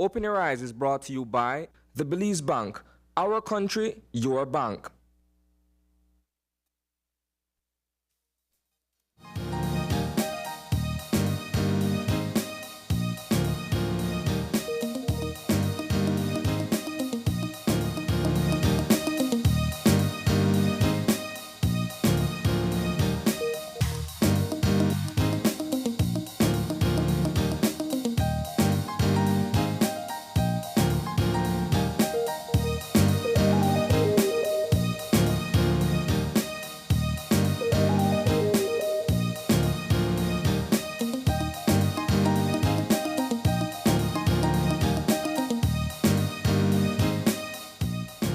Open Your Eyes is brought to you by the Belize Bank. Our country, your bank.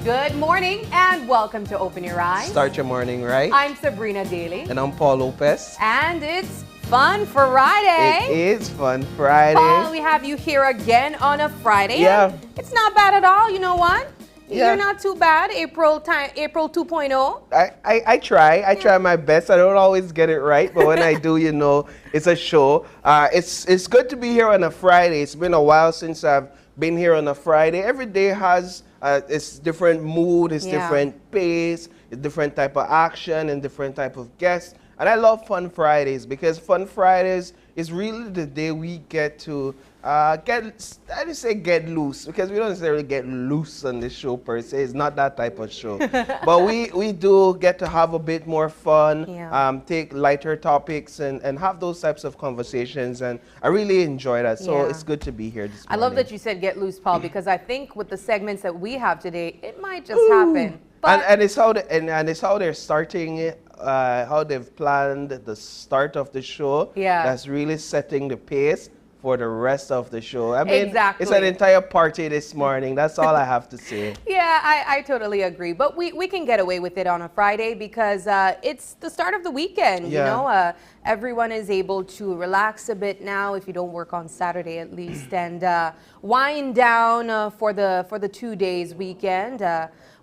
Good morning and welcome to Open Your Eyes. Start your morning right. I'm Sabrina Daly. And I'm Paul Lopez. And it's Fun Friday. It is Fun Friday. Paul, we have you here again on a Friday. Yeah. And it's not bad at all. You know what? Yeah. You're not too bad. April 2.0. I try. I try my best. I don't always get it right, but when I do, you know, it's a show. It's good to be here on a Friday. It's been a while since I've been here on a Friday. Every day has it's different mood, it's different pace, it's different type of action and different type of guests. And I love Fun Fridays because Fun Fridays is really the day we get to I didn't say get loose because we don't necessarily get loose on this show per se. It's not that type of show. But we do get to have a bit more fun, take lighter topics and have those types of conversations. And I really enjoy that. So it's good to be here this morning. I love that you said get loose, Paul, because I think with the segments that we have today, it might just happen. But And it's how it's how they're starting it. How they've planned the start of the show. That's really setting the pace for the rest of the show. I mean, it's an entire party this morning. That's all I have to say. Yeah, I totally agree. But we can get away with it on a Friday because it's the start of the weekend. You know, everyone is able to relax a bit now if you don't work on Saturday at least, and wind down for the 2 days weekend.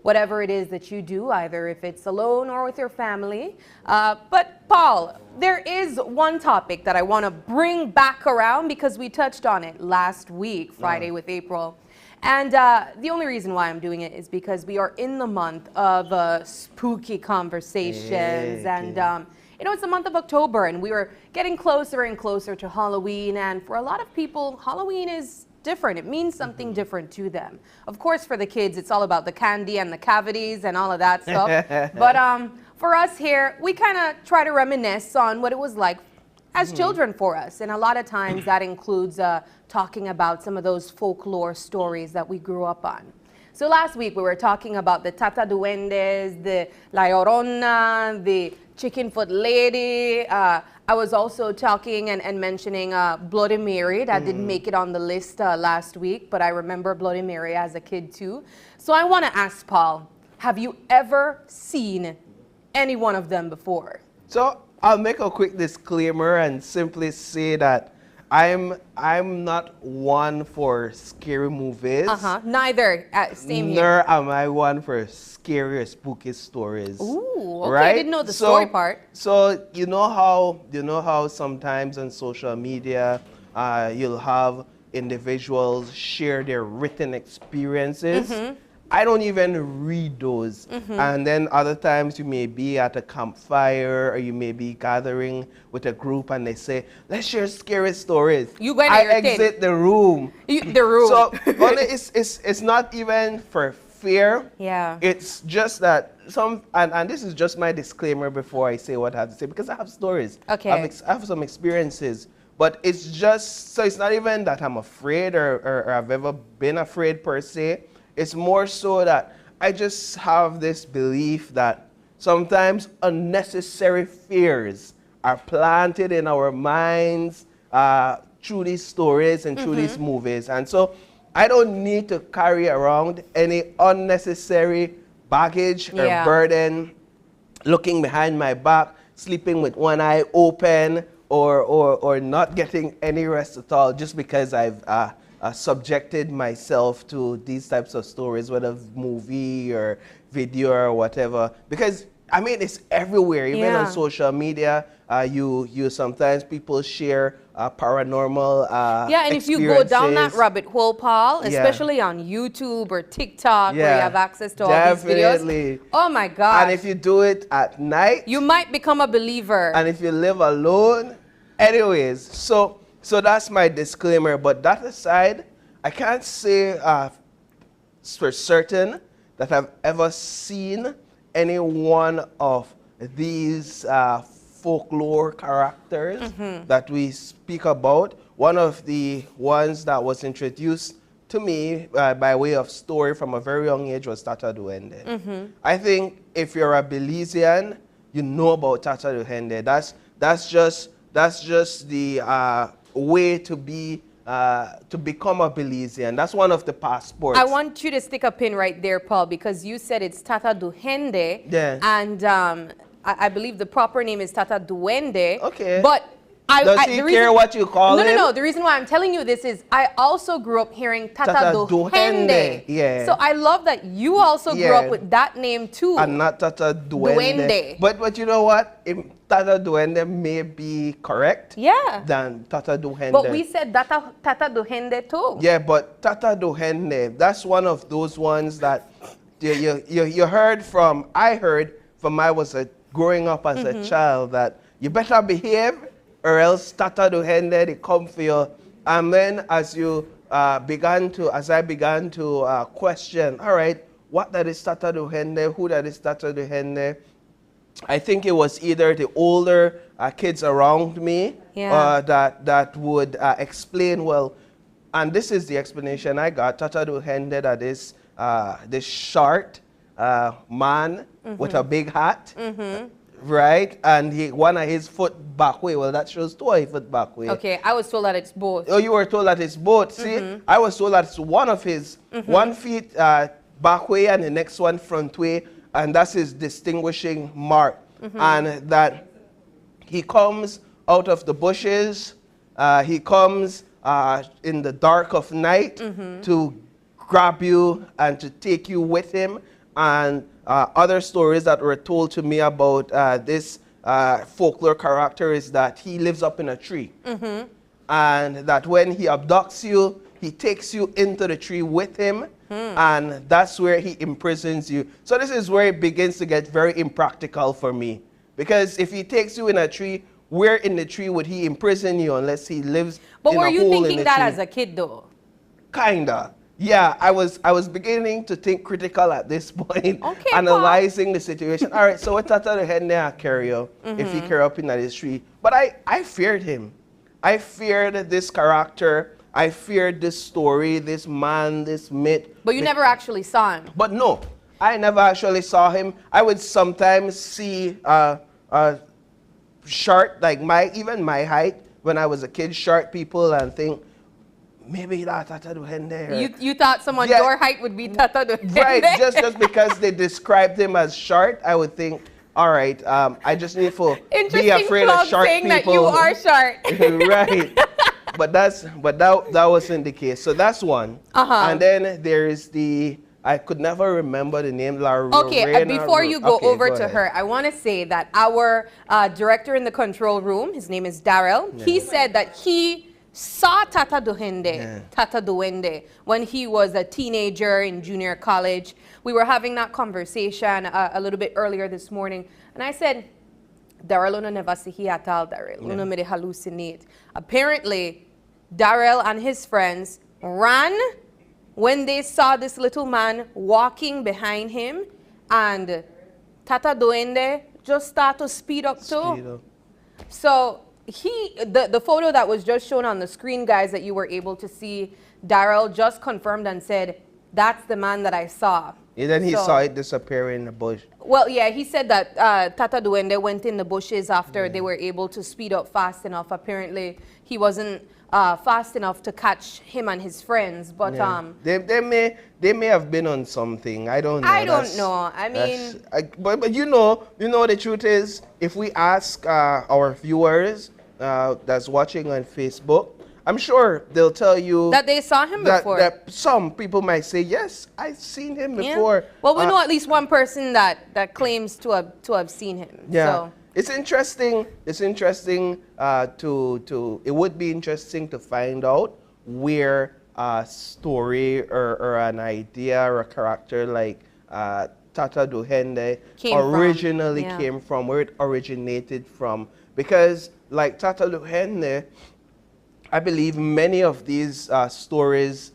Whatever it is that you do, either if it's alone or with your family. But Paul, there is one topic that I want to bring back around because we touched on it last week, Friday with April. And the only reason why I'm doing it is because we are in the month of spooky conversations. And, you know, it's the month of October and we are getting closer and closer to Halloween. And for a lot of people, Halloween is different. It means something different to them. Of course, for the kids, it's all about the candy and the cavities and all of that stuff. But for us here, we kind of try to reminisce on what it was like as children for us. And a lot of times that includes talking about some of those folklore stories that we grew up on. So last week we were talking about the Tata Duendes, the La Llorona, the Chicken Foot Lady. I was also talking and mentioning Bloody Mary. That didn't make it on the list last week, but I remember Bloody Mary as a kid too. So I want to ask Paul, have you ever seen any one of them before? So I'll make a quick disclaimer and simply say that I'm not one for scary movies. Neither. Same here. Nor am I one for scary or spooky stories. Ooh, okay. Right? I didn't know the story part. So you know how sometimes on social media you'll have individuals share their written experiences. I don't even read those. And then other times you may be at a campfire or you may be gathering with a group and they say, let's share scary stories. You went I exit the room. The room. So it's not even for fear. Yeah. It's just that and this is just my disclaimer before I say what I have to say because I have stories. Okay. I have some experiences. But it's just, so it's not even that I'm afraid or I've ever been afraid per se. It's more so that I just have this belief that sometimes unnecessary fears are planted in our minds through these stories and through these movies. And so I don't need to carry around any unnecessary baggage or burden, looking behind my back, sleeping with one eye open, or not getting any rest at all just because I've subjected myself to these types of stories, whether movie or video or whatever. Because, I mean, it's everywhere, even on social media. You sometimes people share paranormal yeah, and if you go down that rabbit hole, Paul, Yeah. especially on YouTube or TikTok, where you Yeah. have access to all these Definitely. videos, oh my God. And if you do it at night, you might become a believer. and if you live alone, anyways, so that's my disclaimer. But that aside, I can't say for certain that I've ever seen any one of these folklore characters that we speak about. One of the ones that was introduced to me by way of story from a very young age was Tata Duende. I think if you're a Belizean, you know about Tata Duende. That's just the way to be to become a Belizean. That's one of the passports. I want you to stick a pin right there, Paul, because you said it's Tata Duende. Yeah. And I believe the proper name is Tata Duende. Okay. But Does he care what you call him? No. The reason why I'm telling you this is I also grew up hearing Tata Duende. Yeah. So I love that you also grew up with that name too. And not Tata Duende. But you know what? Tata Duende may be correct. Yeah. Than Tata Duende. But we said Tata Duende too. Yeah, but Tata Duende, that's one of those ones that you heard from. I heard from I was growing up as a child that you better behave, or else Tata Duende, they come for you. And then as I began to question, all right, what that is Tata Duende, who that is Tata Duende, I think it was either the older kids around me that would explain, well, and this is the explanation I got. Tata Duende, that is this short man with a big hat. Right, and one of his foot back way. Well, that shows two of his foot back way. Okay, I was told that it's both. Oh, you were told that it's both. See, I was told that it's one of his 1 feet back way and the next one front way, and that's his distinguishing mark. And that he comes out of the bushes. He comes in the dark of night to grab you and to take you with him. And other stories that were told to me about this folklore character is that he lives up in a tree. And that when he abducts you, he takes you into the tree with him. And that's where he imprisons you. So this is where it begins to get very impractical for me. Because if he takes you in a tree, where in the tree would he imprison you unless he lives in a hole in the tree? But were you thinking that as a kid, though? Kinda. Yeah, I was beginning to think critical at this point, analyzing the situation. All right, so what Tata Duende I carry you if he carry up in this tree? But I feared him. I feared this character. I feared this story, this man, this myth. But you never actually saw him. But no, I never actually saw him. I would sometimes see short, like even my height when I was a kid, short people, and think, maybe that Tata Duende. You thought someone your height would be Tata Duende? Right, just because they described him as short, I would think, all right, I just need to be afraid of short saying people. That you are short. Right. But that wasn't the case. So that's one. And then there is I could never remember the name. Okay, before you go over to her, I want to say that our director in the control room, his name is Darrell, he said that he saw Tata Duende when he was a teenager in junior college. We were having that conversation a little bit earlier this morning, and I said, Darrell never see at all, Darrell. Uno me hallucinate. Apparently, Darrell and his friends ran when they saw this little man walking behind him, and Tata Duende just started to speed up too. So the photo that was just shown on the screen, guys, that you were able to see, Darrell just confirmed and said, that's the man that I saw. And then he saw it disappear in the bush. Well, yeah, he said that Tata Duende went in the bushes after they were able to speed up fast enough. Apparently, he wasn't fast enough to catch him and his friends. But they may have been on something. I don't know. I don't know. I mean, but you know the truth is, if we ask our viewers that's watching on Facebook, I'm sure they'll tell you that they saw him before. That some people might say, yes, I've seen him before. Well, we know at least one person that claims to have seen him. Yeah. So. It's interesting. It's interesting it would be interesting to find out where a story or an idea or a character like Tata Duhende originally came from, where it originated from. Because like Tata Duhende, I believe many of these stories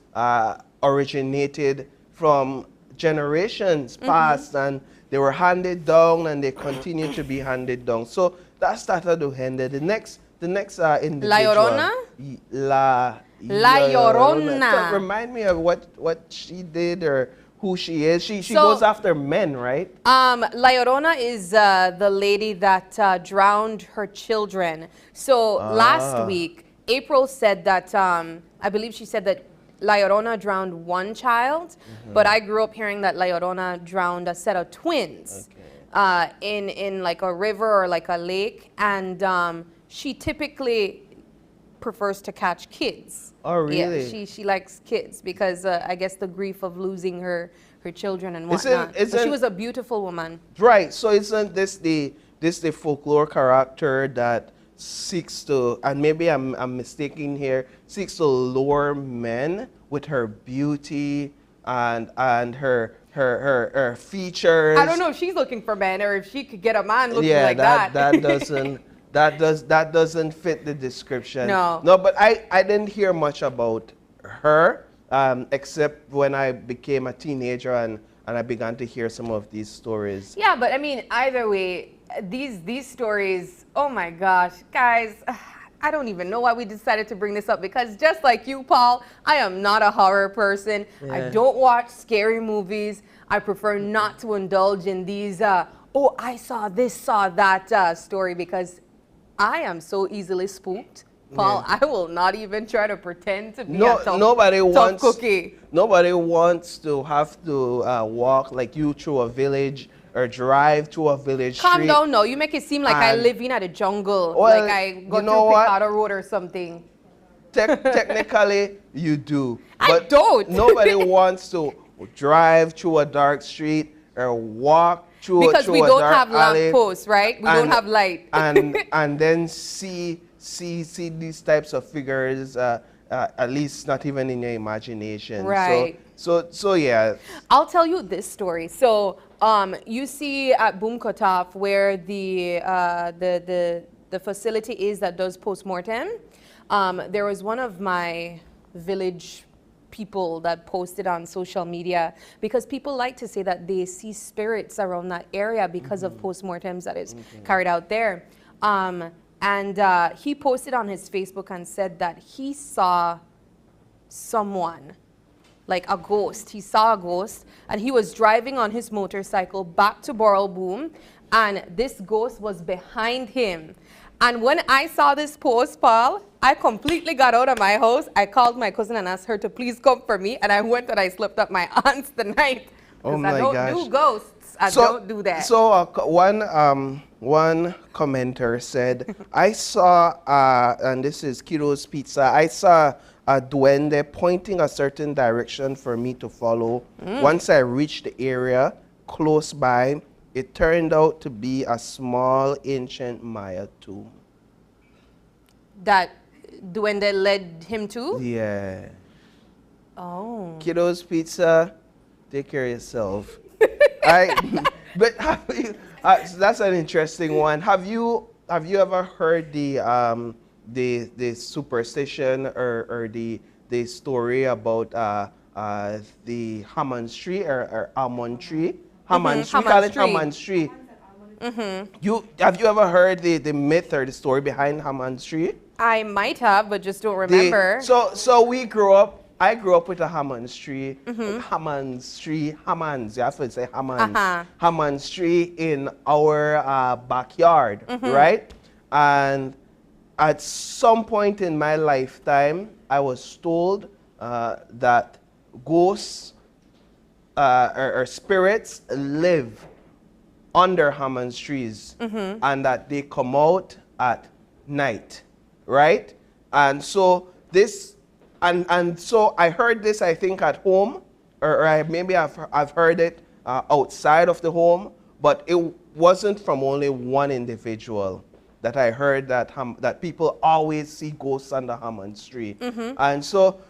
originated from generations past, and they were handed down and they continue to be handed down. So that's Tata Duhende. The next individual. La Llorona? La Llorona. So remind me of what she did or who she is. She goes after men, right? La Llorona is the lady that drowned her children. So last week, April said that, I believe she said that La Llorona drowned one child, but I grew up hearing that La Llorona drowned a set of twins in like a river or like a lake, and she typically prefers to catch kids. Oh, really? Yeah, she likes kids because I guess the grief of losing her children and whatnot. But she was a beautiful woman. Right. So isn't this the folklore character that seeks to, and maybe I'm mistaken here, seeks to lure men with her beauty and her features? I don't know if she's looking for men or if she could get a man looking like that. That doesn't fit the description. No. No, but I didn't hear much about her except when I became a teenager and I began to hear some of these stories. Yeah, but I mean, either way, these stories, oh my gosh, guys, I don't even know why we decided to bring this up, because just like you, Paul, I am not a horror person. Yeah. I don't watch scary movies. I prefer not to indulge in these, oh, I saw this, saw that story, because I am so easily spooked. Paul, I will not even try to pretend to be a tough cookie. Nobody wants to have to walk like you through a village or drive to a village Calm street. down, no. You make it seem like I live in a jungle, well, like I go through Picado Road or something. Technically, you do. I But don't. Nobody wants to drive through a dark street or walk through because we don't have lamp posts, right? We don't have light. and then see these types of figures, at least not even in your imagination. Right. So yeah. I'll tell you this story. So you see at Boom Kotaf where the facility is that does postmortem. There was one of my village people that posted on social media, because people like to say that they see spirits around that area because of postmortems that is carried out there. And he posted on his Facebook and said that he saw someone, like a ghost. He saw a ghost, and he was driving on his motorcycle back to Boral Boom, and this ghost was behind him. And when I saw this post, Paul, I completely got out of my house. I called my cousin and asked her to please come for me, and I went and I slept at my aunt's the night. Oh my gosh. I don't do ghosts. I don't do that. So one commenter said, I saw, and this is Kiro's Pizza, I saw a duende pointing a certain direction for me to follow. Once I reached the area close by, it turned out to be a small ancient Maya tomb. That duende led him to? Yeah. Oh. Kiddo's Pizza, take care of yourself. But that's an interesting one. Have you ever heard the superstition or the story about the Hammond tree or almond tree? Hammond tree, call it Hammond tree. Have you ever heard the myth or the story behind Hammond tree? I might have, but just don't remember. I grew up with a Hammond tree. Hammond tree, Hammonds, you have to say Hammonds. Hammond tree in our backyard, right? And at some point in my lifetime, I was told that ghosts or spirits live under Hammond trees, and that they come out at night, right? And so this, and so I heard this, I think, at home, or maybe I've heard it outside of the home, but it wasn't from only one individual that I heard that that people always see ghosts on the Hammond's tree. And so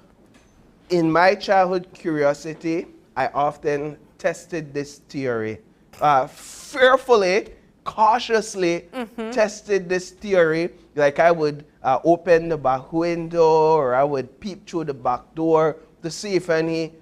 in my childhood curiosity, I often tested this theory. Fearfully, cautiously tested this theory. Like I would open the back window, or I would peep through the back door to see if any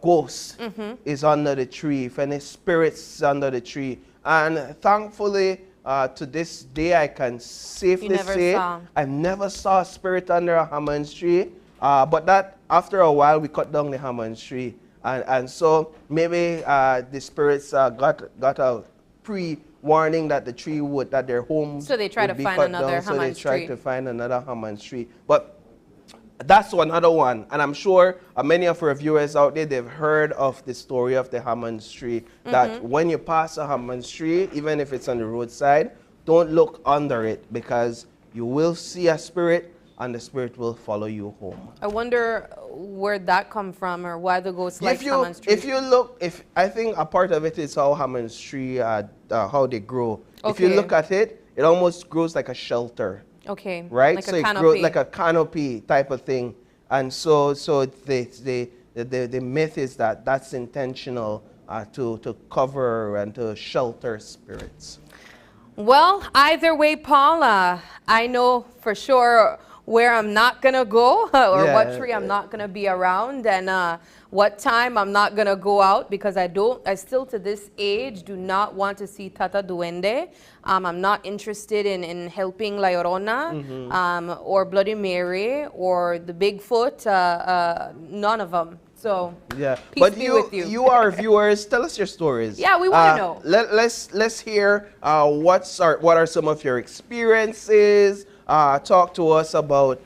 ghost is under the tree, if any spirits is under the tree. And thankfully, to this day, I can safely say I never saw a spirit under a Hammond's tree. But that, after a while, we cut down the Hammond's tree. And so maybe the spirits got a pre-warning that the tree would, that their home so they try to find another Hammond's tree. So they tried to find another Hammond's tree. But that's another one. And I'm sure many of our viewers out there, they've heard of the story of the Hammond's tree, that when you pass a Hammond's tree, even if it's on the roadside, don't look under it, because you will see a spirit, and the spirit will follow you home. I wonder where that come from, or why the ghosts like Hammond's tree. If you look, I think a part of it is how Hammond's tree, how they grow. Okay. If you look at it, it almost grows like a shelter. Okay. Right? Like so a it canopy. grows like a canopy type of thing. And so the myth is that that's intentional to cover and to shelter spirits. Well, either way, Paul, I know for sure where I'm not going to go, or what tree I'm not going to be around, and what time I'm not going to go out, because I still to this age do not want to see Tata Duende. I'm not interested in helping La Llorona, or Bloody Mary, or the Bigfoot, none of them. So, yeah, peace but be with you. You are viewers. Tell us your stories. Yeah, we want to know. Let's hear what are some of your experiences. Talk to us about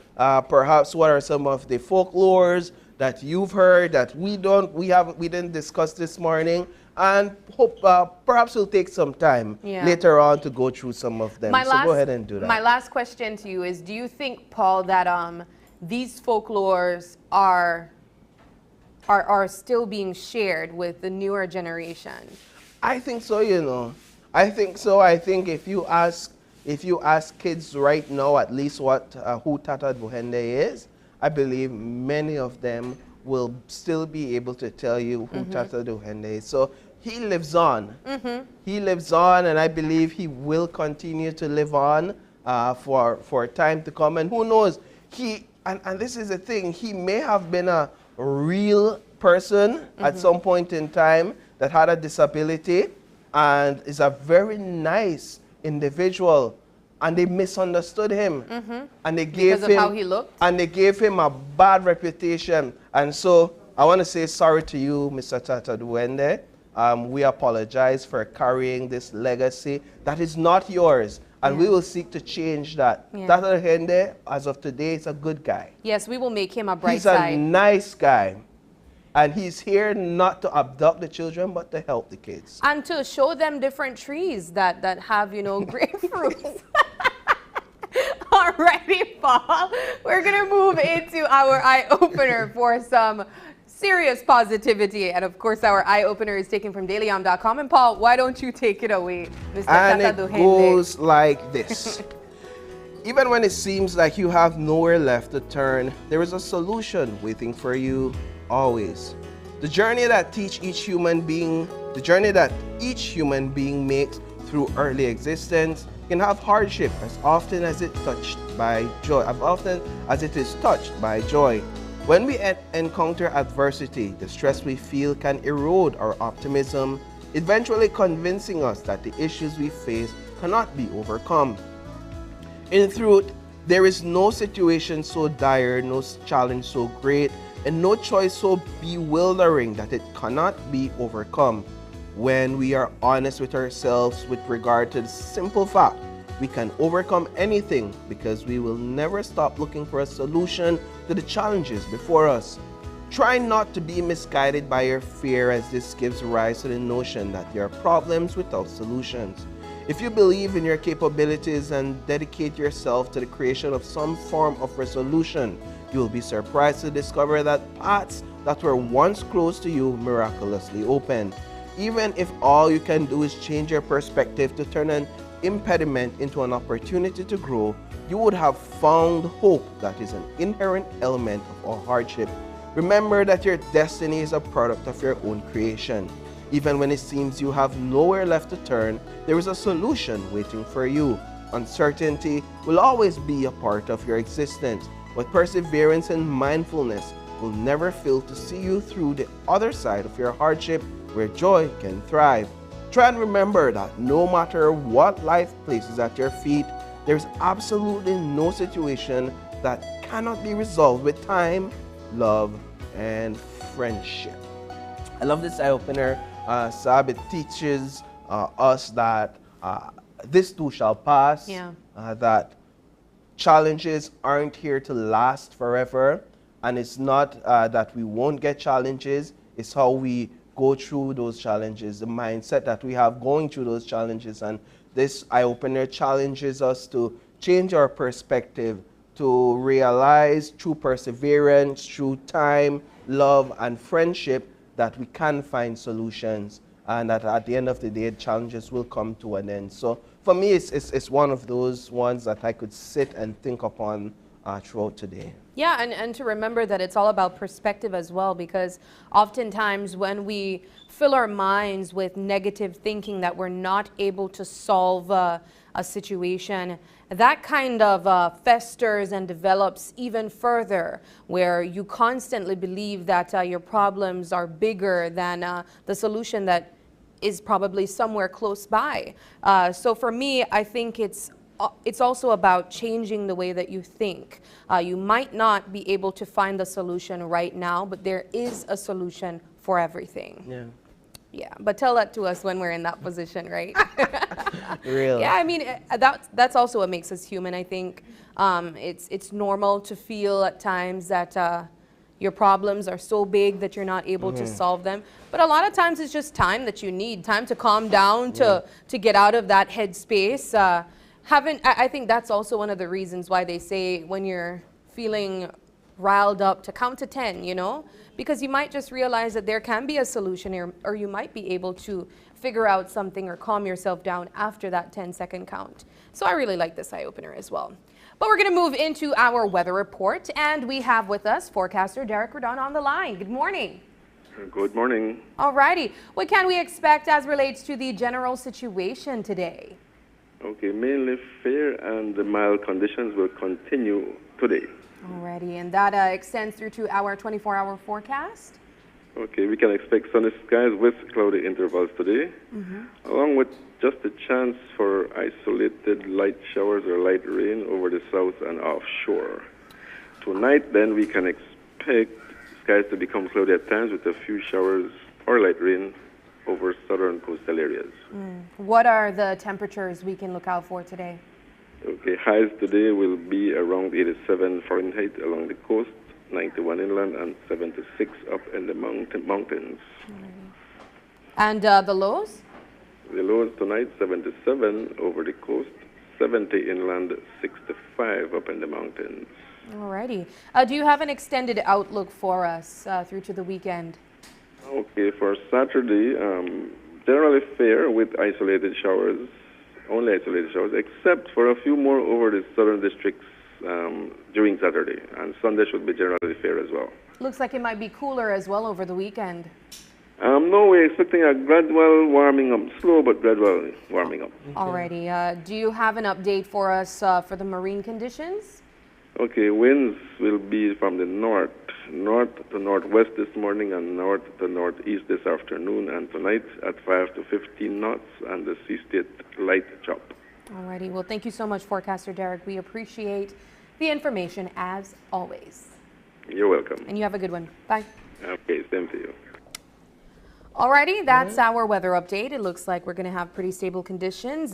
perhaps what are some of the folklores that you've heard that we didn't discuss this morning, and hope perhaps we'll take some time later on to go through some of them. So go ahead and do that. My last question to you is: do you think, Paul, that these folklores are still being shared with the newer generation? I think so, you know. I think so. I think if you ask kids right now at least who Tata Duende is, I believe many of them will still be able to tell you who Tata Duende is. So he lives on. He lives on, and I believe he will continue to live on for time to come. And who knows, and this is the thing, he may have been a real person at some point in time that had a disability and is a very nice individual, and they misunderstood him, and they gave because of how he looked, and they gave him a bad reputation. And so I want to say sorry to you, Mr. Tata Duende. We apologize for carrying this legacy that is not yours, and we will seek to change that. Tata Duende, as of today, is a good guy. Yes, we will make him a bright side. He's a nice guy. And he's here not to abduct the children, but to help the kids. And to show them different trees that have, grapefruits. Alrighty, Paul. We're going to move into our eye-opener for some serious positivity. And, of course, our eye-opener is taken from dailyom.com. And, Paul, why don't you take it away, Mr. And Tata it Duende? goes like this. Even when it sees like you have nowhere left to turn, there is a solution waiting for you always. The journey that each human being makes through early existence can have hardship as often as it is touched by joy. When we encounter adversity, the stress we feel can erode our optimism, eventually convincing us that the issues we face cannot be overcome. In truth, there is no situation so dire, no challenge so great, and no choice so bewildering that it cannot be overcome. When we are honest with ourselves with regard to the simple fact, we can overcome anything because we will never stop looking for a solution to the challenges before us. Try not to be misguided by your fear, as this gives rise to the notion that there are problems without solutions. If you believe in your capabilities and dedicate yourself to the creation of some form of resolution, you will be surprised to discover that paths that were once closed to you miraculously open. Even if all you can do is change your perspective to turn an impediment into an opportunity to grow, you would have found hope that is an inherent element of all hardship. Remember that your destiny is a product of your own creation. Even when it seems you have nowhere left to turn, there is a solution waiting for you. Uncertainty will always be a part of your existence, but perseverance and mindfulness will never fail to see you through the other side of your hardship where joy can thrive. Try and remember that no matter what life places at your feet, there's absolutely no situation that cannot be resolved with time, love, and friendship. I love this eye-opener, Sab. It teaches us that this too shall pass, that challenges aren't here to last forever, and it's not that we won't get challenges, it's how we go through those challenges, the mindset that we have going through those challenges. And this eye-opener challenges us to change our perspective, to realize through perseverance, through time, love, and friendship that we can find solutions, and that at the end of the day, challenges will come to an end. So for me, it's one of those ones that I could sit and think upon throughout today. Yeah, and to remember that it's all about perspective as well, because oftentimes when we fill our minds with negative thinking that we're not able to solve a situation, that kind of festers and develops even further, where you constantly believe that your problems are bigger than the solution that is probably somewhere close by. So for me, I think it's also about changing the way that you think. You might not be able to find the solution right now, but there is a solution for everything. Yeah. Yeah, but tell that to us when we're in that position, right? Really? Yeah, I mean, that's also what makes us human, I think. It's normal to feel at times that your problems are so big that you're not able to solve them. But a lot of times it's just time that you need, time to calm down, to get out of that headspace. I think that's also one of the reasons why they say when you're feeling riled up to count to 10, you know, because you might just realize that there can be a solution, or you might be able to figure out something or calm yourself down after that 10-second count. So I really like this eye-opener as well. But we're going to move into our weather report, and we have with us forecaster Derek Redon on the line. Good morning. Good morning. All righty. What can we expect as relates to the general situation today? Okay, mainly fair and the mild conditions will continue today. Alrighty, and that extends through to our 24-hour forecast? Okay, we can expect sunny skies with cloudy intervals today, along with just a chance for isolated light showers or light rain over the south and offshore. Tonight, then, we can expect skies to become cloudy at times with a few showers or light rain over southern coastal areas. What are the temperatures we can look out for today? Okay, highs today will be around 87 Fahrenheit along the coast, 91 inland, and 76 up in the mountains. And the lows? The lows tonight, 77 over the coast, 70 inland, 65 up in the mountains. Alrighty. Do you have an extended outlook for us through to the weekend? Okay, for Saturday, generally fair with isolated showers, only isolated showers, except for a few more over the southern districts during Saturday. And Sunday should be generally fair as well. Looks like it might be cooler as well over the weekend. No, we're expecting a gradual warming up, slow but gradual warming up. Alrighty. Do you have an update for us for the marine conditions? Okay, winds will be from the north to northwest this morning and north to northeast this afternoon and tonight at 5 to 15 knots, and the sea state light chop. Alrighty, well, thank you so much, forecaster Derek. We appreciate the information as always. You're welcome. And you have a good one. Bye. Okay, same to you. Alrighty, that's our weather update. It looks like we're going to have pretty stable conditions.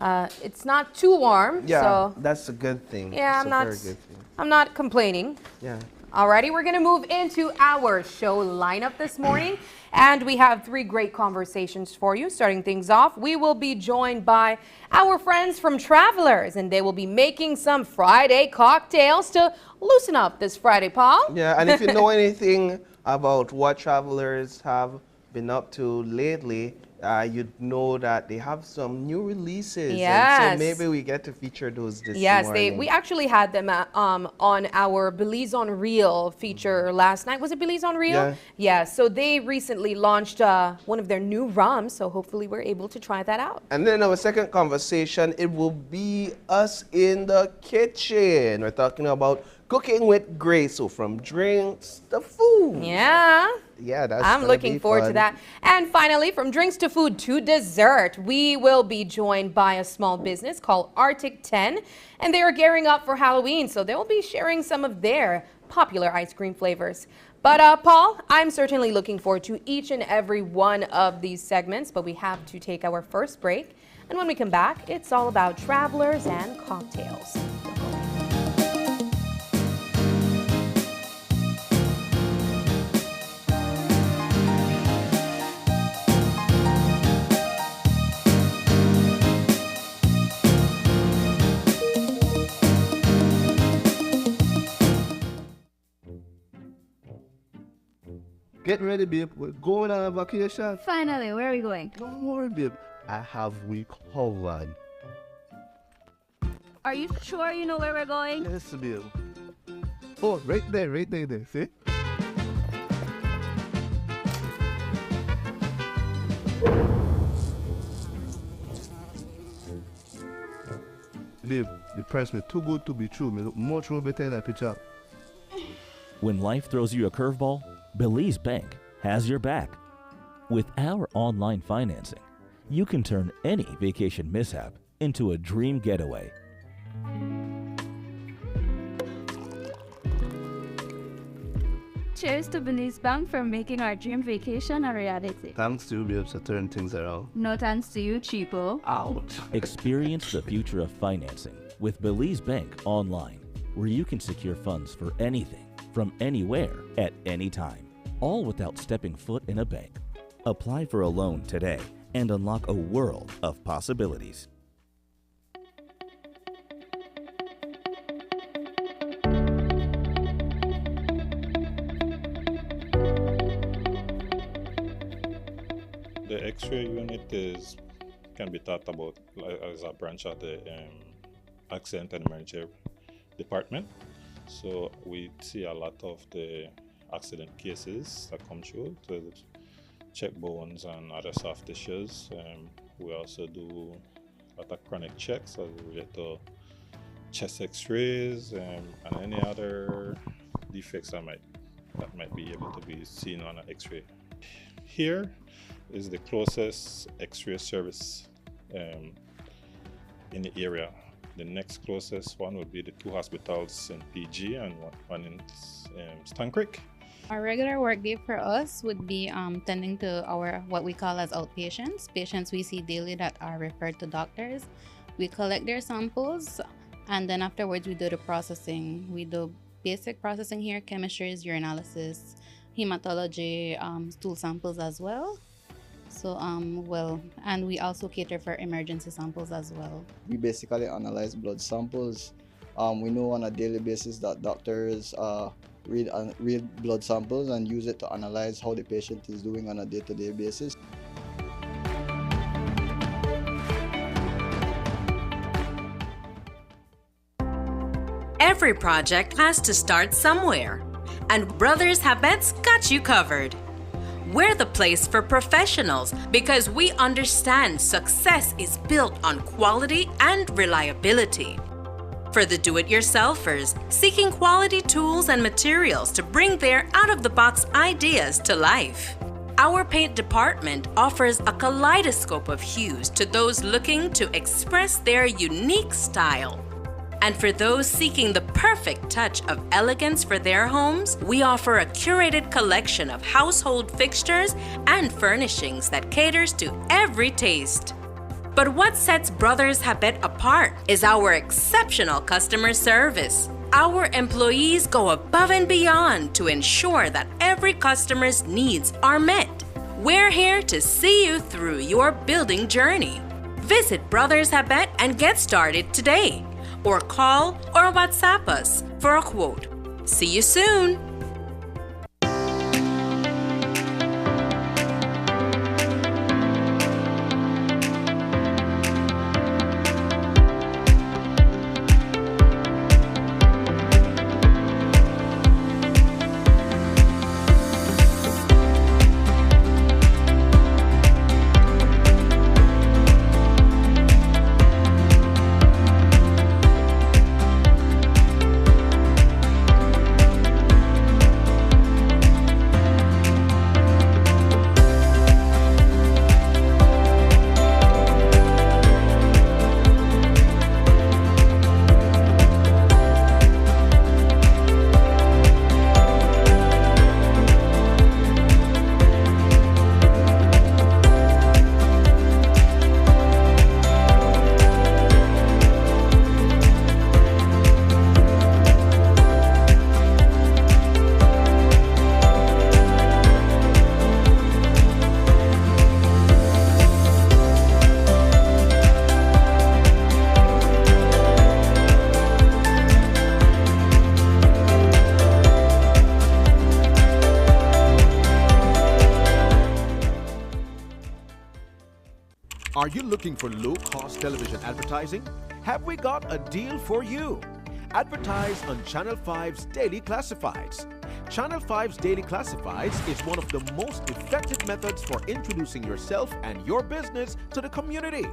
It's not too warm, Yeah, so that's a good thing. yeah, It's I'm not complaining. Yeah. Alrighty, we're going to move into our show lineup this morning, and we have 3 great conversations for you. Starting things off, we will be joined by our friends from Travelers, and they will be making some Friday cocktails to loosen up this Friday, Paul. Yeah, and if you know anything about what Travelers have been up to lately, you'd know that they have some new releases. Yes. And so maybe we get to feature those this morning. Yes, we actually had them on our Belizean Reel feature last night. Was it Belizean Reel? Yeah. Yeah, so they recently launched one of their new rums, so hopefully we're able to try that out. And then our second conversation, it will be us in the kitchen. We're talking about cooking with grace, so from drinks to food. Yeah. Yeah, that's I'm gonna looking be forward fun. to that. And finally, from drinks to food to dessert, we will be joined by a small business called Arctic 10, and they are gearing up for Halloween, so they'll be sharing some of their popular ice cream flavors. But Paul, I'm certainly looking forward to each and every one of these segments, but we have to take our first break. And when we come back, it's all about travelers and cocktails. Get ready, babe. We're going on a vacation. Finally, where are we going? Don't worry, babe. I have we covered. Are you sure you know where we're going? Yes, babe. Oh, right there, see? Babe, the price me too good to be true. Me look much more better in that picture. When life throws you a curveball, Belize Bank has your back. With our online financing, you can turn any vacation mishap into a dream getaway. Cheers to Belize Bank for making our dream vacation a reality. Thanks to you, babes, to turn things around. No thanks to you, cheapo. Out. Experience the future of financing with Belize Bank online, where you can secure funds for anything, from anywhere, at any time, all without stepping foot in a bank. Apply for a loan today and unlock a world of possibilities. The X-ray unit can be thought about as a branch of the accident and emergency department. So we see a lot of the accident cases that come through to check bones and other soft tissues. We also do a lot of chronic checks as related to chest X-rays and any other defects that might be able to be seen on an X-ray. Here is the closest X-ray service in the area. The next closest one would be the two hospitals in PG and one in Stan Creek. Our regular work day for us would be tending to our what we call as outpatients, patients we see daily that are referred to doctors. We collect their samples, and then afterwards we do the processing. We do basic processing here, chemistries, urinalysis, hematology, stool samples as well. So, and we also cater for emergency samples as well. We basically analyze blood samples. We know on a daily basis that doctors read blood samples and use it to analyze how the patient is doing on a day-to-day basis. Every project has to start somewhere, and Brothers Habet's got you covered. We're the place for professionals because we understand success is built on quality and reliability. For the do-it-yourselfers seeking quality tools and materials to bring their out-of-the-box ideas to life, our paint department offers a kaleidoscope of hues to those looking to express their unique style. And for those seeking the perfect touch of elegance for their homes, we offer a curated collection of household fixtures and furnishings that caters to every taste. But what sets Brothers Habet apart is our exceptional customer service. Our employees go above and beyond to ensure that every customer's needs are met. We're here to see you through your building journey. Visit Brothers Habet and get started today, or call or WhatsApp us for a quote. See you soon! Are you looking for low-cost television advertising? Have we got a deal for you? Advertise on Channel 5's Daily Classifieds. Channel 5's Daily Classifieds is one of the most effective methods for introducing yourself and your business to the community.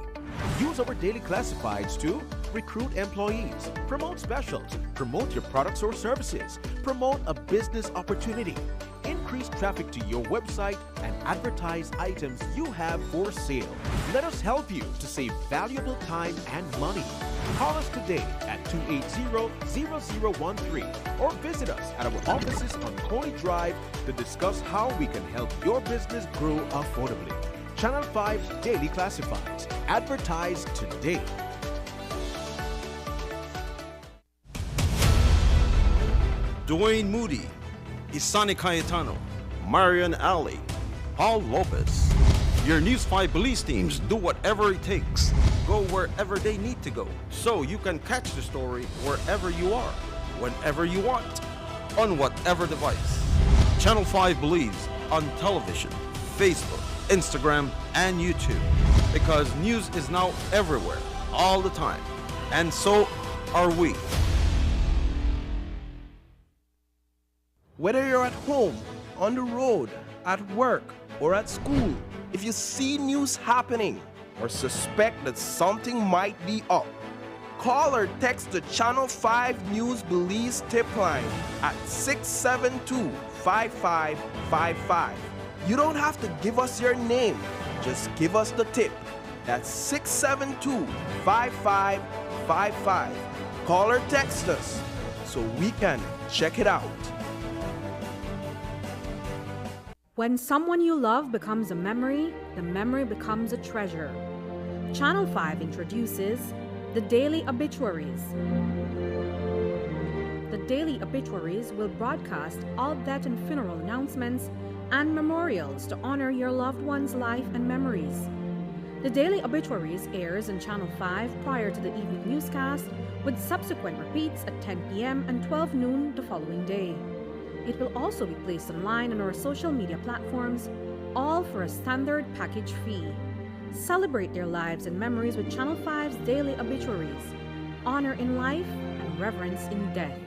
Use our Daily Classifieds to recruit employees, promote specials, promote your products or services, promote a business opportunity, increase traffic to your website, and advertise items you have for sale. Let us help you to save valuable time and money. Call us today at 280-0013 or visit us at our offices on Coney Drive to discuss how we can help your business grow affordably. Channel 5 Daily Classifieds. Advertise today. Dwayne Moody, Isani Cayetano, Marion Ali, Paul Lopez. Your News 5 Belize teams do whatever it takes, go wherever they need to go, so you can catch the story wherever you are, whenever you want, on whatever device. Channel 5 Belize on television, Facebook, Instagram, and YouTube, because news is now everywhere, all the time, and so are we. Whether you're at home, on the road, at work, or at school, if you see news happening or suspect that something might be up, call or text the Channel 5 News Belize tip line at 672-5555. You don't have to give us your name, just give us the tip. That's 672-5555. Call or text us so we can check it out. When someone you love becomes a memory, the memory becomes a treasure. Channel 5 introduces the Daily Obituaries. The Daily Obituaries will broadcast all death and funeral announcements and memorials to honor your loved one's life and memories. The Daily Obituaries airs on Channel 5 prior to the evening newscast, with subsequent repeats at 10 p.m. and 12 noon the following day. It will also be placed online on our social media platforms, all for a standard package fee. Celebrate their lives and memories with Channel 5's Daily Obituaries. Honor in life and reverence in death.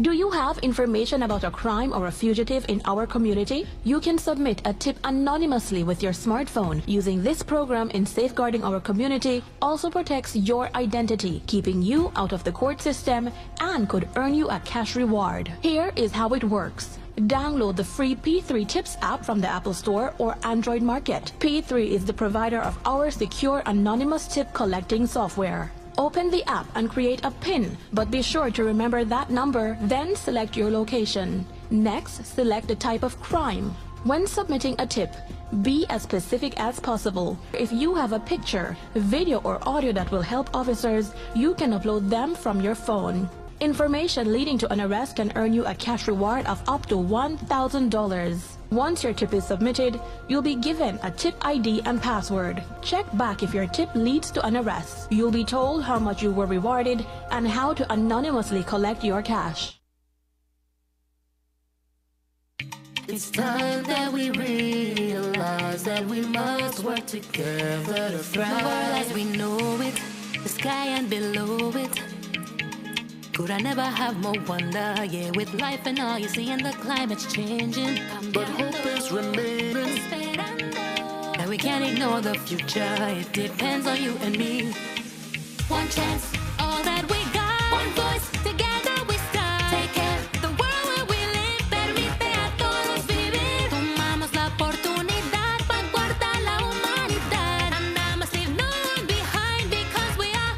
Do you have information about a crime or a fugitive in our community? You can submit a tip anonymously with your smartphone. Using this program in safeguarding our community also protects your identity, keeping you out of the court system, and could earn you a cash reward. Here is how it works. Download the free P3 Tips app from the Apple Store or Android Market. P3 is the provider of our secure anonymous tip collecting software. Open the app and create a PIN, but be sure to remember that number, then select your location. Next, select the type of crime. When submitting a tip, be as specific as possible. If you have a picture, video, or audio that will help officers, you can upload them from your phone. Information leading to an arrest can earn you a cash reward of up to $1,000. Once your tip is submitted, you'll be given a tip ID and password. Check back if your tip leads to an arrest. You'll be told how much you were rewarded and how to anonymously collect your cash. It's time that we realize that we must work together to thrive. The world as we know it, the sky and below it. Could I never have more wonder? Yeah, with life and all you see and the climate's changing, but hope is remaining. That we can't ignore the future. It depends on you and me. One chance, all that we got. One voice, together we stand. Take care, the world where we live. Permite a todos vivir. Tomamos la oportunidad para guardar la humanidad. And I must leave no one behind because we are.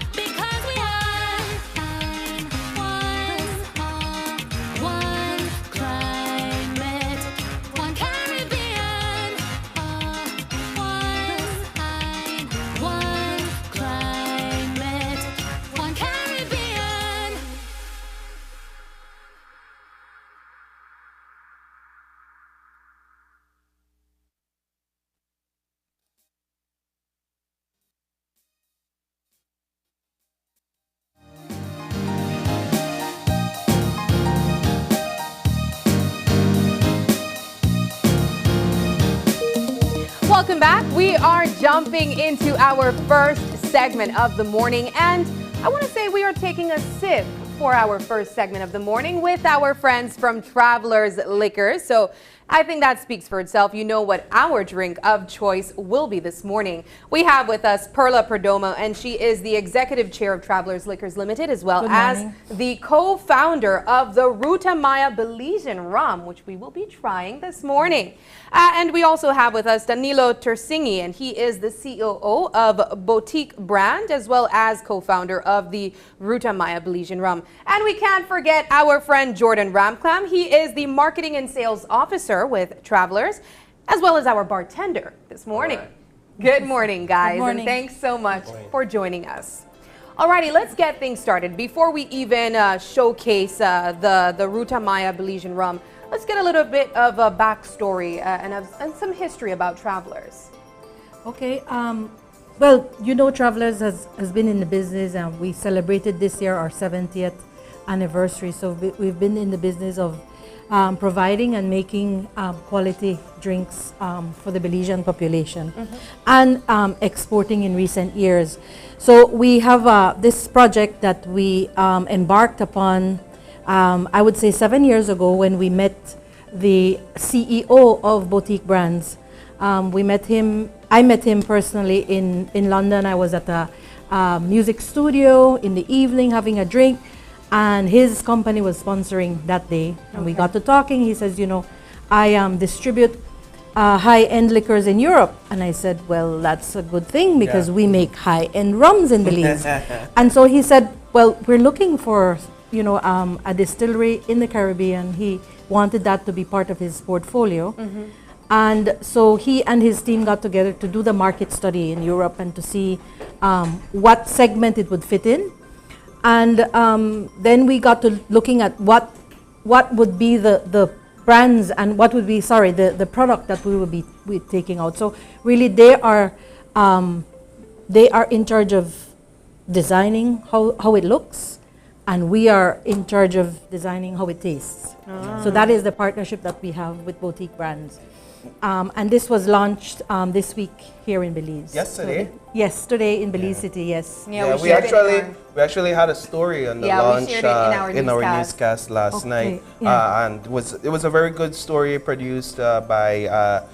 Welcome back. We are jumping into our first segment of the morning, and I want to say we are taking a sip for our first segment of the morning with our friends from Travelers Liquors. So I think that speaks for itself. You know what our drink of choice will be this morning. We have with us Perla Perdomo, and she is the executive chair of Travelers Liquors Limited, as well as the co-founder of the Ruta Maya Belizean rum, which we will be trying this morning. And we also have with us Danilo Tersingi, and he is the COO of Boutique Brand, as well as co-founder of the Ruta Maya Belizean rum. And we can't forget our friend Jordan Ramclam. He is the marketing and sales officer with Travelers, as well as our bartender this morning. Good morning, guys. Good morning. And thanks so much for joining us. Alrighty, let's get things started. Before we even showcase the Ruta Maya Belizean rum, let's get a little bit of a backstory and some history about Travelers. Okay, well, you know, Travelers has been in the business, and we celebrated this year our 70th anniversary. So we've been in the business of providing and making quality drinks for the Belizean population, and exporting in recent years. So we have this project that we embarked upon, I would say 7 years ago, when we met the CEO of Boutique Brands. We met him. I met him personally in London. I was at a music studio in the evening having a drink, and his company was sponsoring that day. And we got to talking. He says, you know, I distribute high-end liquors in Europe. And I said, well, that's a good thing, because we make high-end rums in Belize. And so he said, well, we're looking for, you know, a distillery in the Caribbean. He wanted that to be part of his portfolio. And so he and his team got together to do the market study in Europe and to see what segment it would fit in. And then we got to looking at what would be the brands and what would be, sorry, the product that we would be taking out. So really they are in charge of designing how it looks, and we are in charge of designing how it tastes. So that is the partnership that we have with Boutique Brands. And this was launched this week here in Belize. Yesterday? Yes, today in Belize City, yes. Yeah, we actually had a story on the launch in our newscast last night. And it was a very good story produced by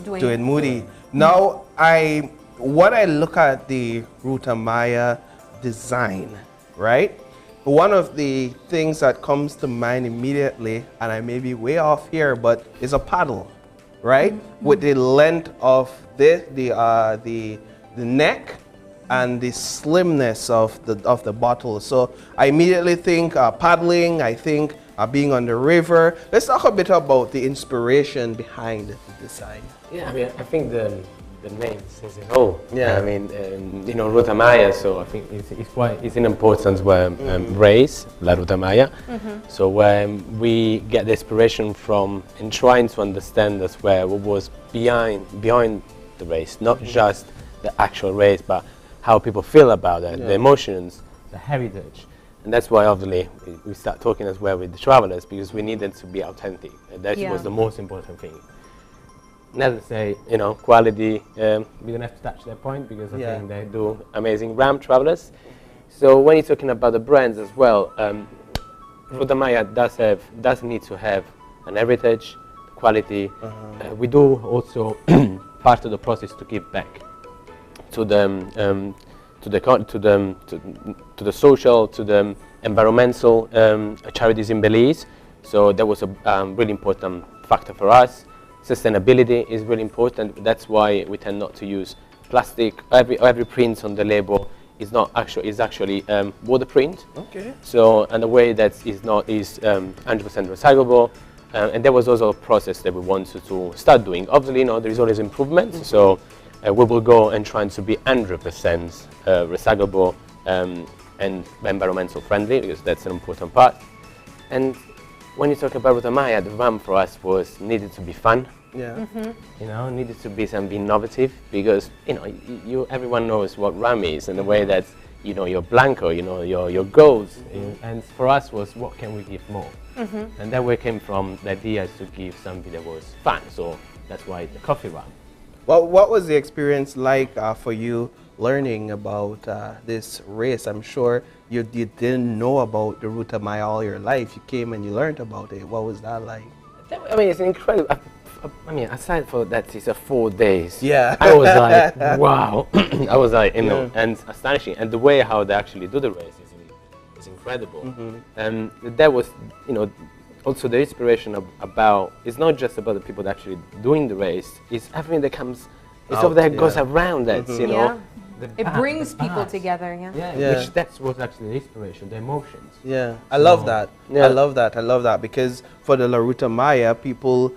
Dwayne Moody. Now, when I look at the Ruta Maya design, right? One of the things that comes to mind immediately, and I may be way off here, but is a paddle, right? With the length of the neck and the slimness of the bottle. So I immediately think paddling. I think being on the river. Let's talk a bit about the inspiration behind the design. Yeah, I mean, I think the name says it all. Yeah, I mean, you know, Ruta Maya. So I think it's an important race, La Ruta Maya. So we get the inspiration from in trying to understand as well what was behind the race, not just the actual race, but how people feel about it, the emotions, the heritage. And that's why obviously we start talking as well with the travelers, because we needed to be authentic. And that was the most important thing. Not to say, you know, quality, we don't have to touch that point, because I think they do amazing ram travelers. So when you're talking about the brands as well, Ruta Maya does need to have an heritage, quality. We do also part of the process to give back to the social, to the environmental charities in Belize. So that was a really important factor for us. Sustainability is really important. That's why we tend not to use plastic. Every print on the label is actually water print. Okay. So and the way that is 100% recyclable. And there was also a process that we wanted to start doing. Obviously, you know, there is always improvement. So we will go and try to be 100% recyclable and environmental friendly, because that's an important part. And when you talk about Ruta Maya, the rum for us needed to be fun. Yeah. You know, needed to be something innovative, because you know, everyone knows what rum is, and the way that, you know, your blanco, you know, your goals, and for us was, what can we give more? And that way came from the idea to give something that was fun. So that's why the coffee rum. Well, what was the experience like for you learning about this race? I'm sure you didn't know about the Ruta Maya all your life. You came and you learned about it. What was that like? I mean, it's incredible. I mean, aside for that, it's 4 days. Yeah. I was like, wow. I was like, you know, and astonishing. And the way how they actually do the race is incredible. And that was, you know, also the inspiration about, it's not just about the people that actually doing the race, it's everything that comes, it's all that goes around that, you know. It brings people together, Which that's what actually the inspiration, the emotions. Yeah, I love that. I love that. I love that because for the La Ruta Maya, people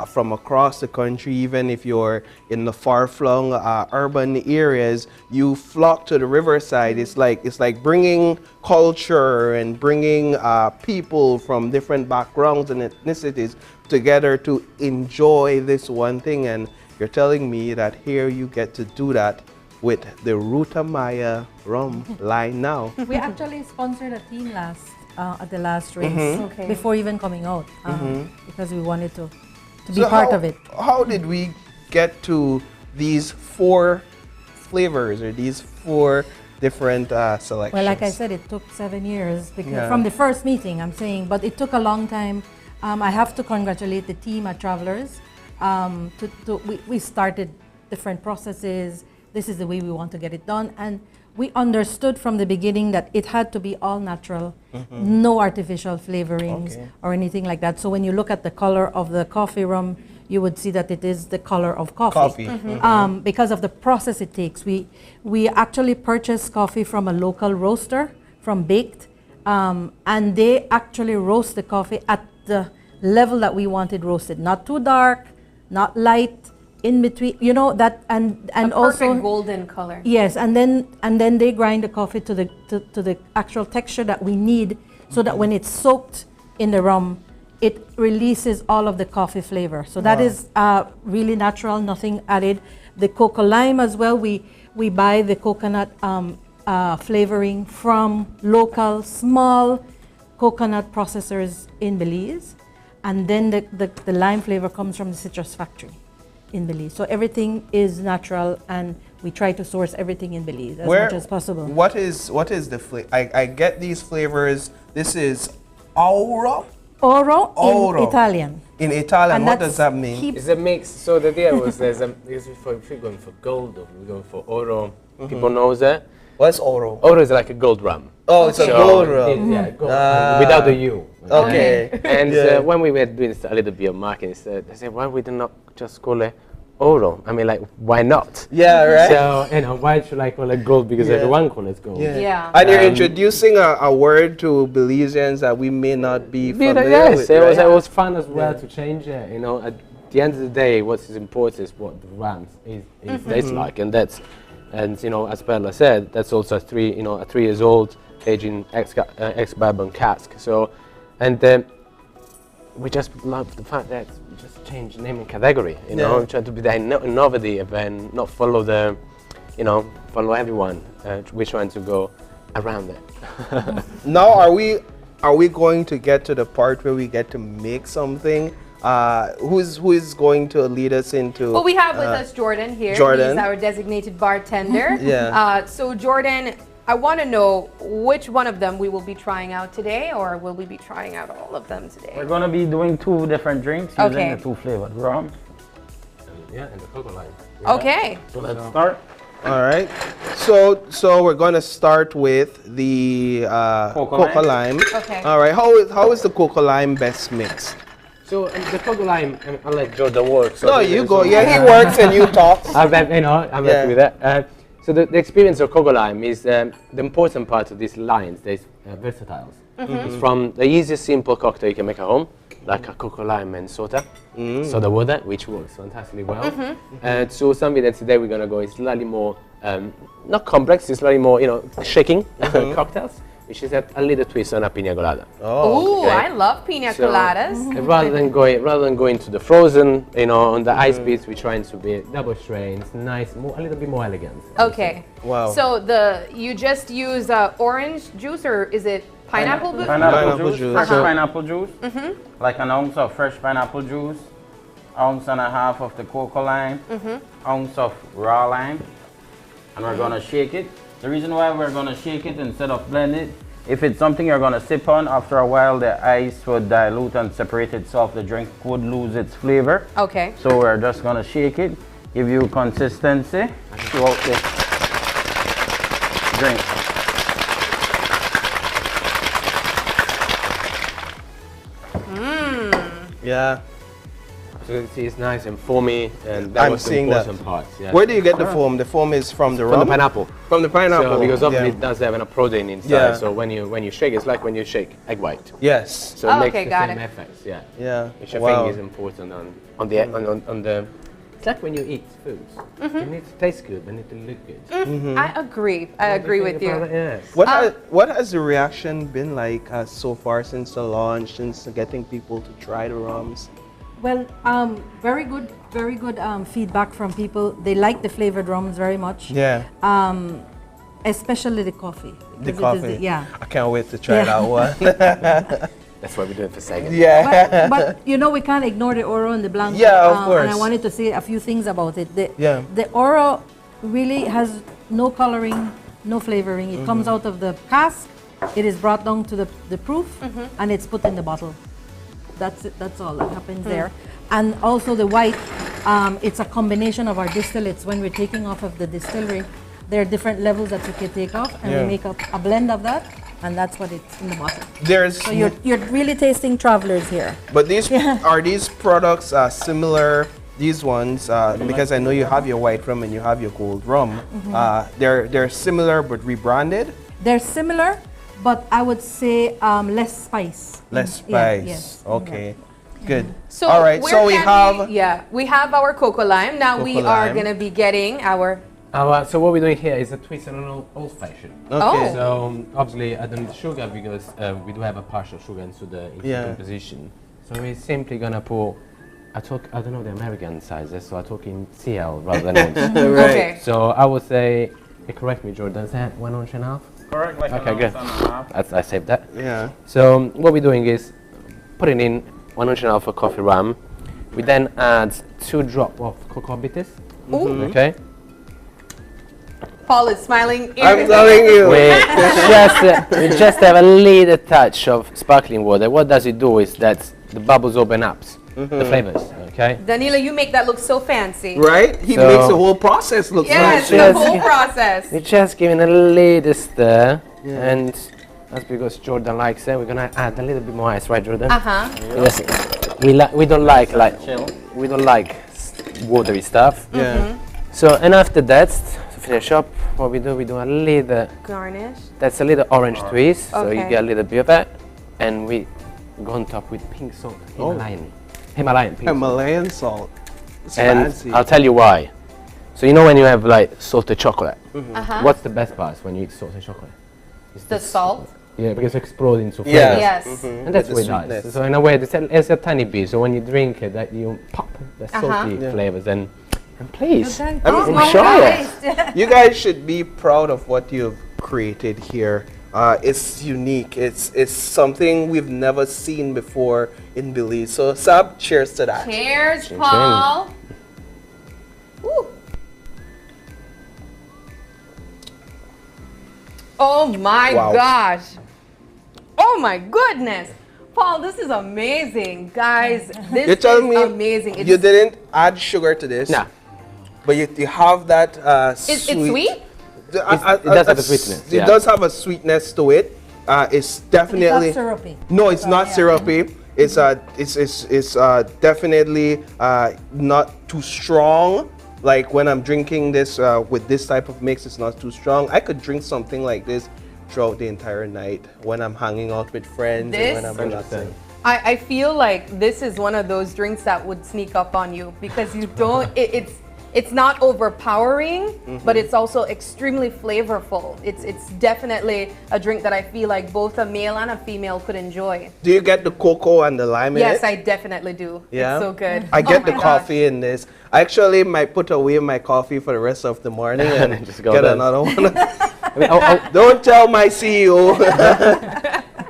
from across the country, even if you're in the far-flung urban areas, you flock to the riverside. It's like bringing culture and bringing people from different backgrounds and ethnicities together to enjoy this one thing. And you're telling me that here you get to do that with the Ruta Maya rum line now. We actually sponsored a team at the last race before even coming out because we wanted to be part of it. How did we get to these 4 flavors or these 4 different selections? Well, like I said, it took 7 years because from the first meeting, I'm saying, but it took a long time. I have to congratulate the team at Travelers. We started different processes. This is the way we want to get it done. And we understood from the beginning that it had to be all natural, no artificial flavorings or anything like that. So when you look at the color of the coffee rum, you would see that it is the color of coffee. Because of the process it takes. We actually purchased coffee from a local roaster, from Baked, and they actually roast the coffee at the level that we wanted roasted. Not too dark, not light, in between, you know, that and also perfect golden color. Yes, and then they grind the coffee to the actual texture that we need, so that when it's soaked in the rum, it releases all of the coffee flavor. So that is really natural, nothing added. The cocoa lime as well. We buy the coconut flavoring from local small coconut processors in Belize, and then the lime flavor comes from the citrus factory in Belize. So everything is natural, and we try to source everything in Belize as much as possible. What is the flavor? I get these flavors. This is Oro? Oro in Italian. In Italian, what does that mean? It's a mix. So the idea was if we're going for gold, or we're going for Oro. People know that. What's Oro? Oro is like a gold rum. Oh, it's a gold rum. Yeah, gold without the U. Okay. And when we were doing a little bit of marketing, they said, why we do not just call it Oro? I mean, like, why not? Yeah, right. So, you know, why should I call it gold? Because everyone calls it gold. Yeah. And you're introducing a word to Belizeans that we may not be familiar with. Yes, it was fun as well to change it. You know, at the end of the day, what is important is what the rum tastes like, and that's, and you know, as Bella said, that's also a 3 years old, aging ex-bourbon cask. So, and we just love the fact that we just change name and category, you know, try to be innovative and not follow the, you know, follow everyone. We're trying to go around it. Now, are we going to get to the part where we get to make something? Who is going to lead us into? Well, we have with us Jordan here. Jordan. He's our designated bartender. Yeah. So Jordan, I want to know which one of them we will be trying out today, or will we be trying out all of them today? We're going to be doing 2 different drinks using the 2 flavored rum. And the cocoa lime. Okay. So let's start. All right. So we're going to start with the cocoa lime. Okay. All right. How is the cocoa lime best mixed? So the cocoa lime, I'll let Jordan work. So no, you go. Yeah, he works and you talk. I'm happy with that. So the experience of cocoa lime is the important part of these lines. There's versatiles. It's from the easiest simple cocktail you can make at home, like a cocoa lime and soda water, which works fantastically well. So something that today we're gonna go is slightly more, not complex, it's slightly more, you know, shaking cocktails, which is a little twist on a pina colada. Oh, I love pina coladas. Rather than going to the frozen, you know, on the ice beats, we're trying to be double strains, nice, a little bit more elegant. Okay. Wow. So you just use orange juice, or is it pineapple juice? Pineapple juice. Fresh pineapple juice. Like an ounce of fresh pineapple juice. ounce and a half of the cocoa lime, ounce of raw lime, and we're gonna shake it. The reason why we're gonna shake it instead of blend it, if it's something you're gonna sip on, after a while the ice would dilute and separate itself. The drink would lose its flavor. Okay. So we're just gonna shake it, give you consistency throughout the drink. Yeah. So you see, it's nice and foamy, and I'm was the seeing that. important part. Yeah. Where do you get the foam? The foam is from the rum? From the pineapple. From the pineapple. So because obviously yeah. it does have a protein inside. Yeah. So when you shake, it's like when you shake egg white. Yes. So it makes the same effects. Yeah. Yeah. Which I Wow. think is important on the. It's like when you eat foods. You need to taste good, but need to look good. I agree. I agree with you. Yes. What has the reaction been like so far since the launch, since getting people to try the rums? Well, very good feedback from people. They like the flavored rums very much. Yeah. Especially the coffee. The because coffee. Yeah. I can't wait to try that one. That's what we're doing for second. Yeah. But you know, we can't ignore the Oro and the Blanco. Yeah, of course. And I wanted to say a few things about it. Yeah. The Oro really has no coloring, no flavoring. It comes out of the cask. It is brought down to the proof, and it's put in the bottle. That's it. That's all that happens there. And also the white, it's a combination of our distillates. When we're taking off of the distillery, there are different levels that you can take off, and we make a blend of that, and that's what it's in the bottle. So you're really tasting Travelers here. But these are these products similar? These ones, because I know you have your white rum and you have your gold rum. They're similar but rebranded. They're similar, but I would say less spice. Less spice. Yeah, yes. Okay. Good. So all right. So we have we have our cocoa lime. Now we are gonna be getting our. So what we're doing here is a twist on an old fashioned. Okay. So obviously I don't need sugar because we do have a partial sugar into the composition. So we're simply gonna pour. I don't know the American sizes, so I talk in CL rather than ounce. Right. Okay. So I would say, correct me, Jordan. Is that 1 ounce and a half? Correct, like Okay, an good. ounce and a half. I saved that. Yeah. So what we're doing is putting in 1 ounce and a half of coffee rum. We then add 2 drops of cocoa bitters. Okay. Paul is smiling. I'm telling you. We just have a little touch of sparkling water. What does it do is that the bubbles open up the flavors. Okay. Danilo, you make that look so fancy. Right? He makes the whole process look yes, fancy. the whole process. We're just giving a little stir, and that's because Jordan likes it. We're gonna add a little bit more ice, right, Jordan? Yes. We don't like we don't like watery stuff. Yeah. So and after that, to finish up, what we do a little garnish. That's a little orange twist, so you Okay. get a little bit of that, and we go on top with pink salt, Himalayan pink Himalayan salt. It's and fancy. I'll tell you why. So you know when you have like salted chocolate, what's the best part when you eat salted chocolate? It's The salt. Yeah, because it's exploding into flavors. Yes. And that's With what it the does. sweetness. So in a way, it's a tiny bit. So when you drink it, that you pop the salty Yeah. flavors and please I mean, enjoy it. You guys should be proud of what you've created here. It's unique. It's something we've never seen before in Belize. So, Sab, cheers to that. Cheers, Chin, Paul. Woo. Oh my Wow. gosh. Oh my goodness. Paul, this is amazing. Guys, this You're telling is me amazing. you didn't add sugar to this? Nah. But you have that It's sweet? It does have a sweetness, It yeah. does have a sweetness to it. It's definitely It's not syrupy. No, it's not syrupy. It's definitely not too strong. Like when I'm drinking this with this type of mix, it's not too strong. I could drink something like this throughout the entire night when I'm hanging out with friends and when I'm relaxing. I feel like this is one of those drinks that would sneak up on you because you don't, it's not overpowering, but it's also extremely flavorful. It's definitely a drink that I feel like both a male and a female could enjoy. Do you get the cocoa and the lime in it? Yes, I definitely do. Yeah? It's so good. I get Oh the my coffee in this. I actually might put away my coffee for the rest of the morning and Just go get there. another one. I mean, Don't tell my CEO.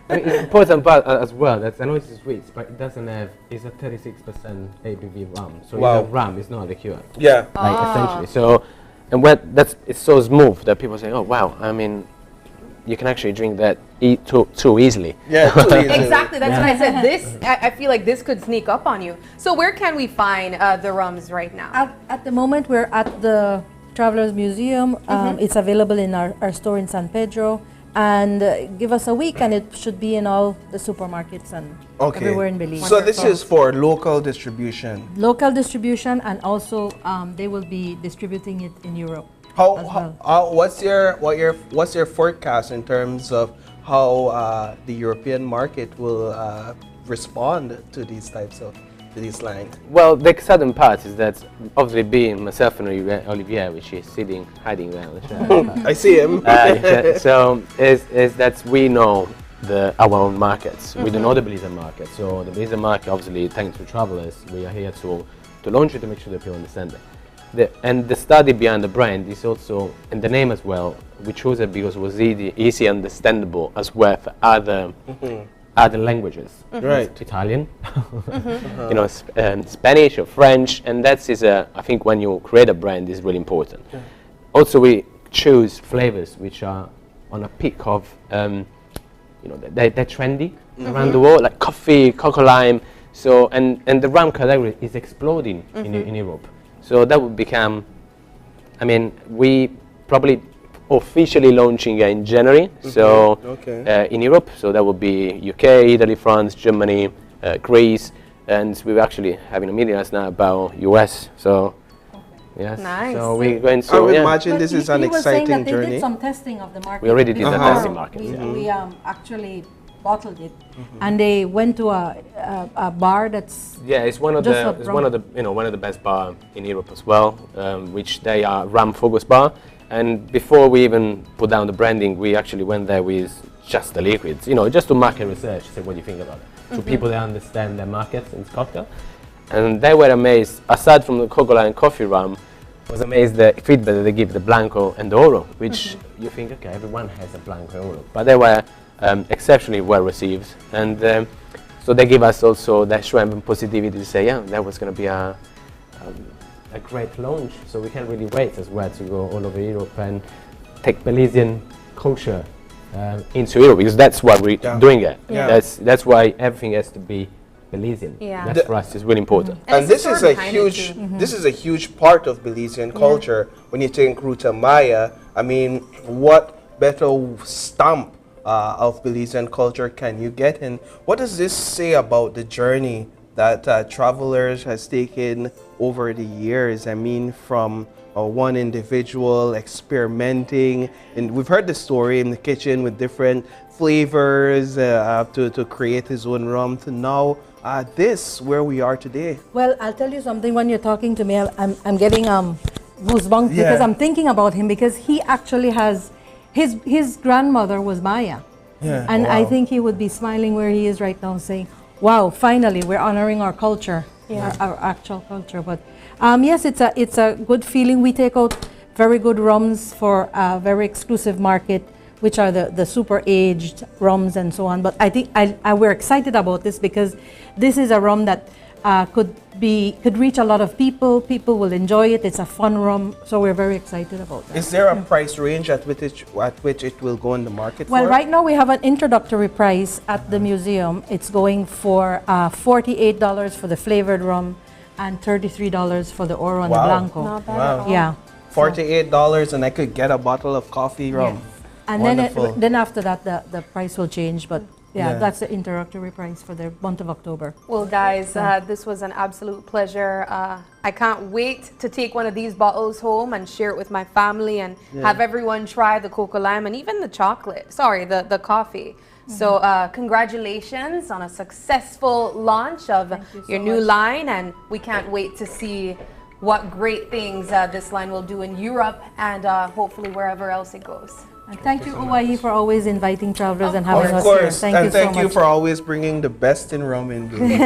I mean, it's important part as well. That's, I know it's sweet, but it doesn't have. It's a 36% ABV rum, so Wow. it's a rum. It's not a liqueur. Yeah. Like essentially. So, and what that's it's so smooth that people say, oh wow. I mean, you can actually drink that too easily. Yeah, too easily. Exactly. That's what I said. This, I feel like this could sneak up on you. So where can we find the rums right now? At the moment, we're at the Travelers Museum. It's available in our store in San Pedro. And give us a week and it should be in all the supermarkets and everywhere in Belize. So this is for local distribution? Local distribution, and also they will be distributing it in Europe. What's your forecast in terms of how the European market will respond to these types of lines? Well, the exciting part is that obviously being myself and Olivier, which is hiding there. I see him. So is that we know our own markets. We don't know the Belizean market. So the Belizean market, obviously, thanks to travelers, we are here to launch it to make sure that people understand it. And the study behind the brand is also, and the name as well, we chose it because it was easy understandable as well for other languages, right? Italian, you know, Spanish or French, and that is I think when you create a brand is really important. Yeah. Also, we choose flavors which are on a peak of, you know, they're trendy around the world, like coffee, cocoa lime. So and the rum category is exploding in Europe. So that would become, I mean, we probably officially launching in January, so in Europe, so that would be UK, Italy, France, Germany, Greece, and we're actually having a meeting now about US. So yes, nice. So we're going to. I would imagine this is an exciting They journey. did some testing of the market. We already did the testing market. We actually bottled it, and they went to a bar that's it's one of the best bar in Europe as well, which they are rum focused bar. And before we even put down the branding, we actually went there with just the liquids, you know, just to market research, say what do you think about it, to people that understand their markets and cocktail. And they were amazed, aside from the cocoa and coffee rum, was amazed the feedback that they give the Blanco and the Oro, which you think, okay, everyone has a Blanco and Oro. But they were exceptionally well received. And so they give us also that strength and positivity to say, yeah, that was going to be a great launch, so we can't really wait as well to go all over Europe and take Belizean culture into Europe, because that's what we're doing it. Yeah. That's why everything has to be Belizean. Yeah. That's for us is really important. And this is a huge part of Belizean culture. When you think Ruta Maya, I mean, what better stamp of Belizean culture can you get? And what does this say about the journey that Travelers has taken over the years? I mean, from one individual experimenting, and we've heard the story in the kitchen with different flavors to create his own rum, to now this, where we are today. Well, I'll tell you something. When you're talking to me, I'm getting goosebumps because I'm thinking about him, because he actually has, his grandmother was Maya. Yeah. And I think he would be smiling where he is right now, saying, wow, finally, we're honoring our culture, our actual culture. But yes, it's a good feeling. We take out very good rums for a very exclusive market, which are the super aged rums and so on. But I think we're excited about this because this is a rum that could reach a lot of people. People will enjoy it. It's a fun rum, so we're very excited about that. Is there a price range at which it will go in the market? Well, right now we have an introductory price at the museum. It's going for $48 for the flavored rum and $33 for the Oro and the Blanco. Not bad at all. Yeah. $48 and I could get a bottle of coffee rum. Yes. And Wonderful. then after that the price will change, but Yeah. that's the introductory price for the month of October. Well, guys, this was an absolute pleasure. I can't wait to take one of these bottles home and share it with my family and have everyone try the cocoa lime and even the chocolate. Sorry, the coffee. So congratulations on a successful launch of your new line, and we can't wait to see what great things this line will do in Europe and hopefully wherever else it goes. And thank you, Hawaii, for always inviting travelers and having us Of course, here. and thank so you much. for always bringing the best in rum in Belize.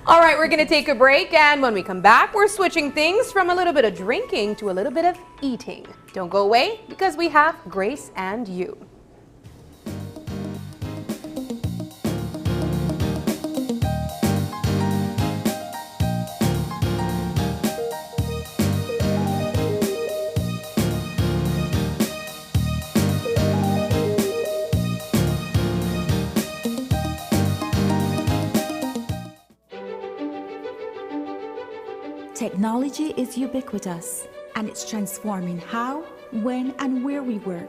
All right, we're going to take a break, and when we come back, we're switching things from a little bit of drinking to a little bit of eating. Don't go away, because we have Grace and You. Technology is ubiquitous, and it's transforming how, when, and where we work.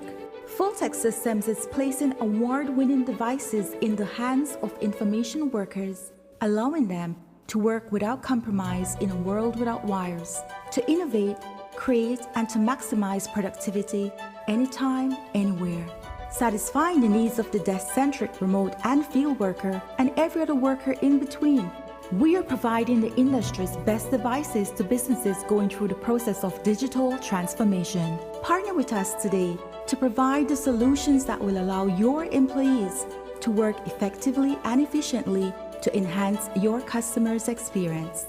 Fulltech Systems is placing award-winning devices in the hands of information workers, allowing them to work without compromise in a world without wires, to innovate, create, and to maximize productivity anytime, anywhere, satisfying the needs of the desk-centric remote and field worker and every other worker in between. We are providing the industry's best devices to businesses going through the process of digital transformation. Partner with us today to provide the solutions that will allow your employees to work effectively and efficiently to enhance your customers' experience.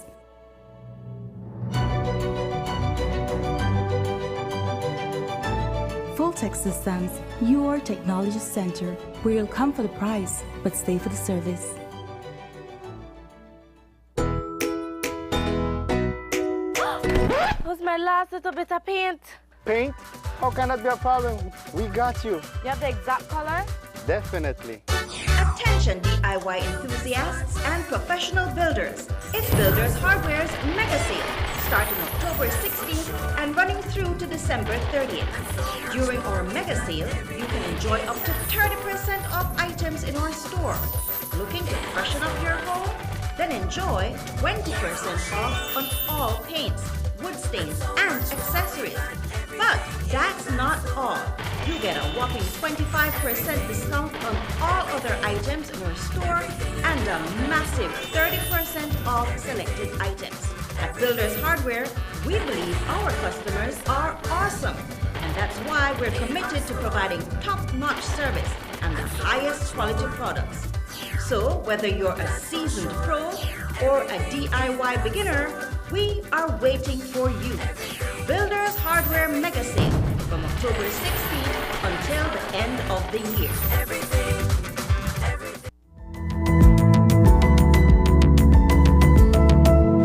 Fulltech Systems, your technology center, where you'll come for the price, but stay for the service. Who's my last little bit of paint? Paint? How can that be a problem? We got you. You have the exact color? Definitely. Attention DIY enthusiasts and professional builders. It's Builders Hardware's Mega Sale, starting October 16th and running through to December 30th. During our Mega Sale, you can enjoy up to 30% off items in our store. Looking to freshen up your home? Then enjoy 20% off on all paints, wood stains, and accessories. But that's not all. You get a whopping 25% discount on all other items in our store and a massive 30% off selected items. At Builders Hardware, we believe our customers are awesome. And that's why we're committed to providing top-notch service and the highest quality products. So whether you're a seasoned pro or a DIY beginner, we are waiting for you. Builders Hardware Mega Sale from October 16th until the end of the year.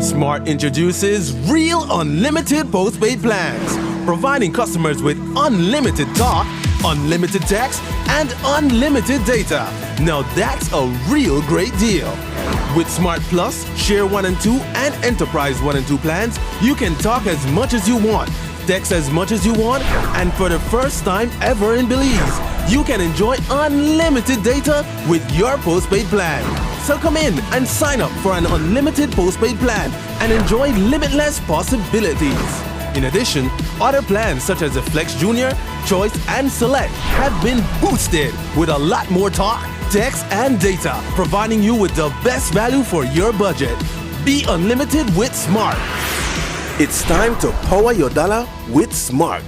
Smart introduces Real Unlimited Postpaid Plans, providing customers with unlimited talk, unlimited text, and unlimited data. Now that's a real great deal. With Smart Plus, Share 1 and 2, and Enterprise 1 and 2 plans, you can talk as much as you want, text as much as you want, and for the first time ever in Belize, you can enjoy unlimited data with your postpaid plan. So come in and sign up for an unlimited postpaid plan and enjoy limitless possibilities. In addition, other plans such as the Flex Junior, Choice, and Select have been boosted with a lot more talk, text, and data, providing you with the best value for your budget. Be unlimited with Smart. It's time to power your dollar with Smart.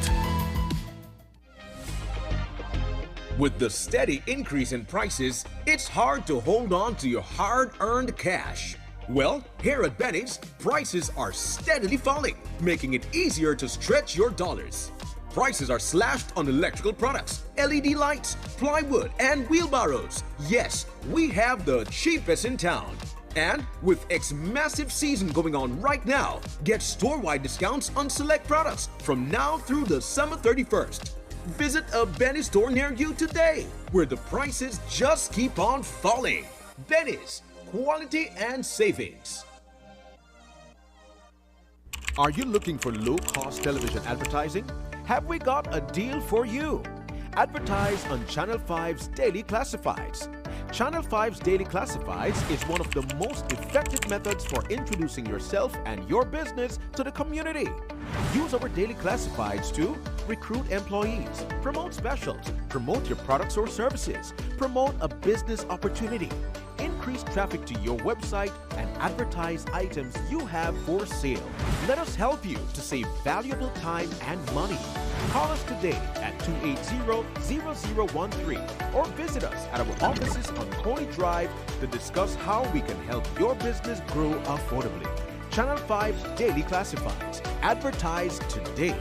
With the steady increase in prices, it's hard to hold on to your hard-earned cash. Well, here at Benny's, prices are steadily falling, making it easier to stretch your dollars. Prices are slashed on electrical products, LED lights, plywood, and wheelbarrows. Yes, we have the cheapest in town. And with X massive season going on right now, get store-wide discounts on select products from now through the summer 31st. Visit a Benny's store near you today, where the prices just keep on falling. Benny's, quality and savings. Are you looking for low-cost television advertising? Have we got a deal for you? Advertise on Channel 5's Daily Classifieds. Channel 5's Daily Classifieds is one of the most effective methods for introducing yourself and your business to the community. Use our Daily Classifieds to recruit employees, promote specials, promote your products or services, promote a business opportunity, increase traffic to your website, and advertise items you have for sale. Let us help you to save valuable time and money. Call us today at 280-0013 or visit us at our offices on Coney Drive to discuss how we can help your business grow affordably. Channel 5 Daily Classifieds. Advertise today.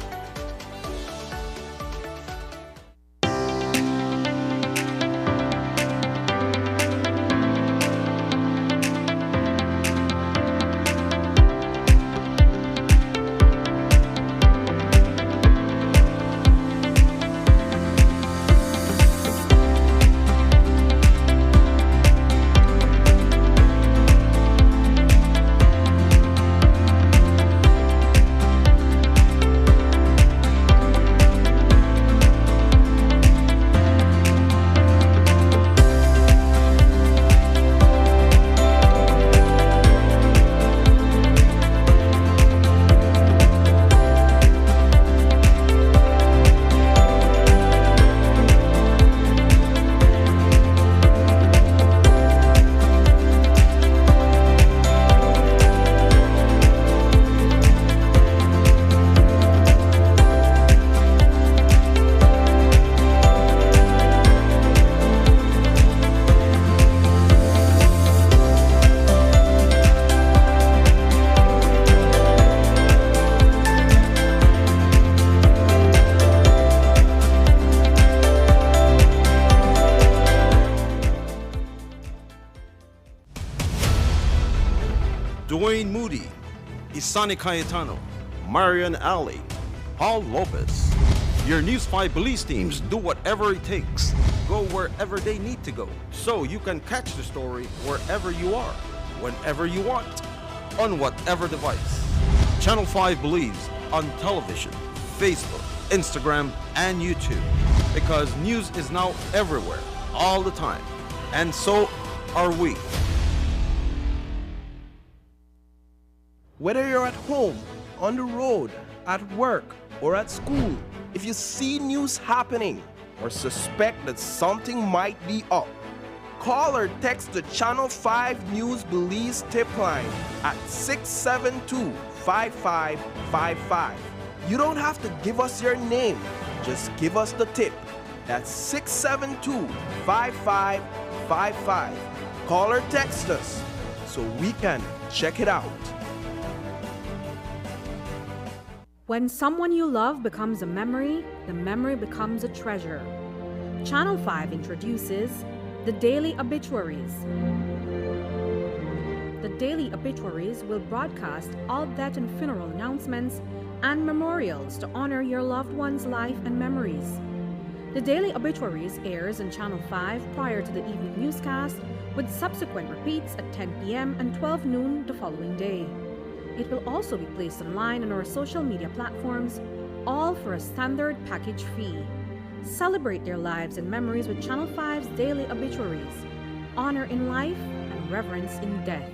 Dwayne Moody, Isani Cayetano, Marian Ali, Paul Lopez. Your News 5 Belize teams do whatever it takes, go wherever they need to go, so you can catch the story wherever you are, whenever you want, on whatever device. Channel 5 Belize on television, Facebook, Instagram, and YouTube, because news is now everywhere, all the time, and so are we. Whether you're at home, on the road, at work, or at school, if you see news happening or suspect that something might be up, call or text the Channel 5 News Belize tip line at 672-5555. You don't have to give us your name, just give us the tip. That's 672-5555. Call or text us so we can check it out. When someone you love becomes a memory, the memory becomes a treasure. Channel 5 introduces the Daily Obituaries. The Daily Obituaries will broadcast all death and funeral announcements and memorials to honor your loved one's life and memories. The Daily Obituaries airs on Channel 5 prior to the evening newscast, with subsequent repeats at 10 p.m. and 12 noon the following day. It will also be placed online on our social media platforms, all for a standard package fee. Celebrate their lives and memories with Channel 5's Daily Obituaries. Honor in life and reverence in death.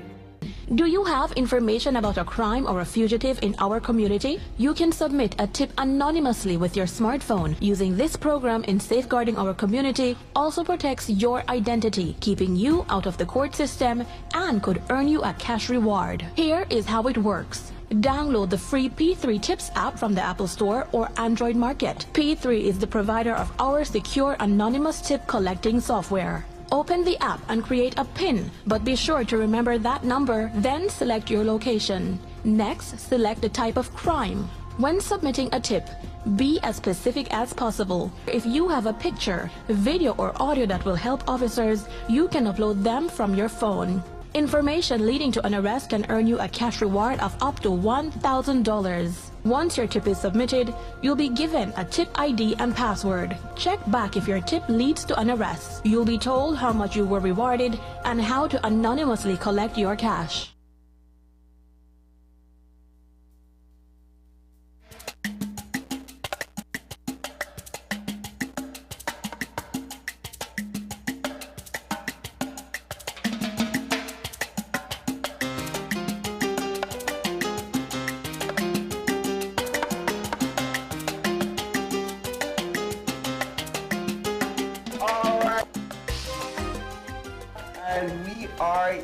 Do you have information about a crime or a fugitive in our community? You can submit a tip anonymously with your smartphone. Using this program in safeguarding our community also protects your identity, keeping you out of the court system, and could earn you a cash reward. Here is how it works. Download the free P3 Tips app from the Apple Store or Android Market. P3 is the provider of our secure anonymous tip collecting software. Open the app and create a PIN, but be sure to remember that number, then select your location. Next, select the type of crime. When submitting a tip, be as specific as possible. If you have a picture, video, or audio that will help officers, you can upload them from your phone. Information leading to an arrest can earn you a cash reward of up to $1,000. Once your tip is submitted, you'll be given a tip ID and password. Check back if your tip leads to an arrest. You'll be told how much you were rewarded and how to anonymously collect your cash.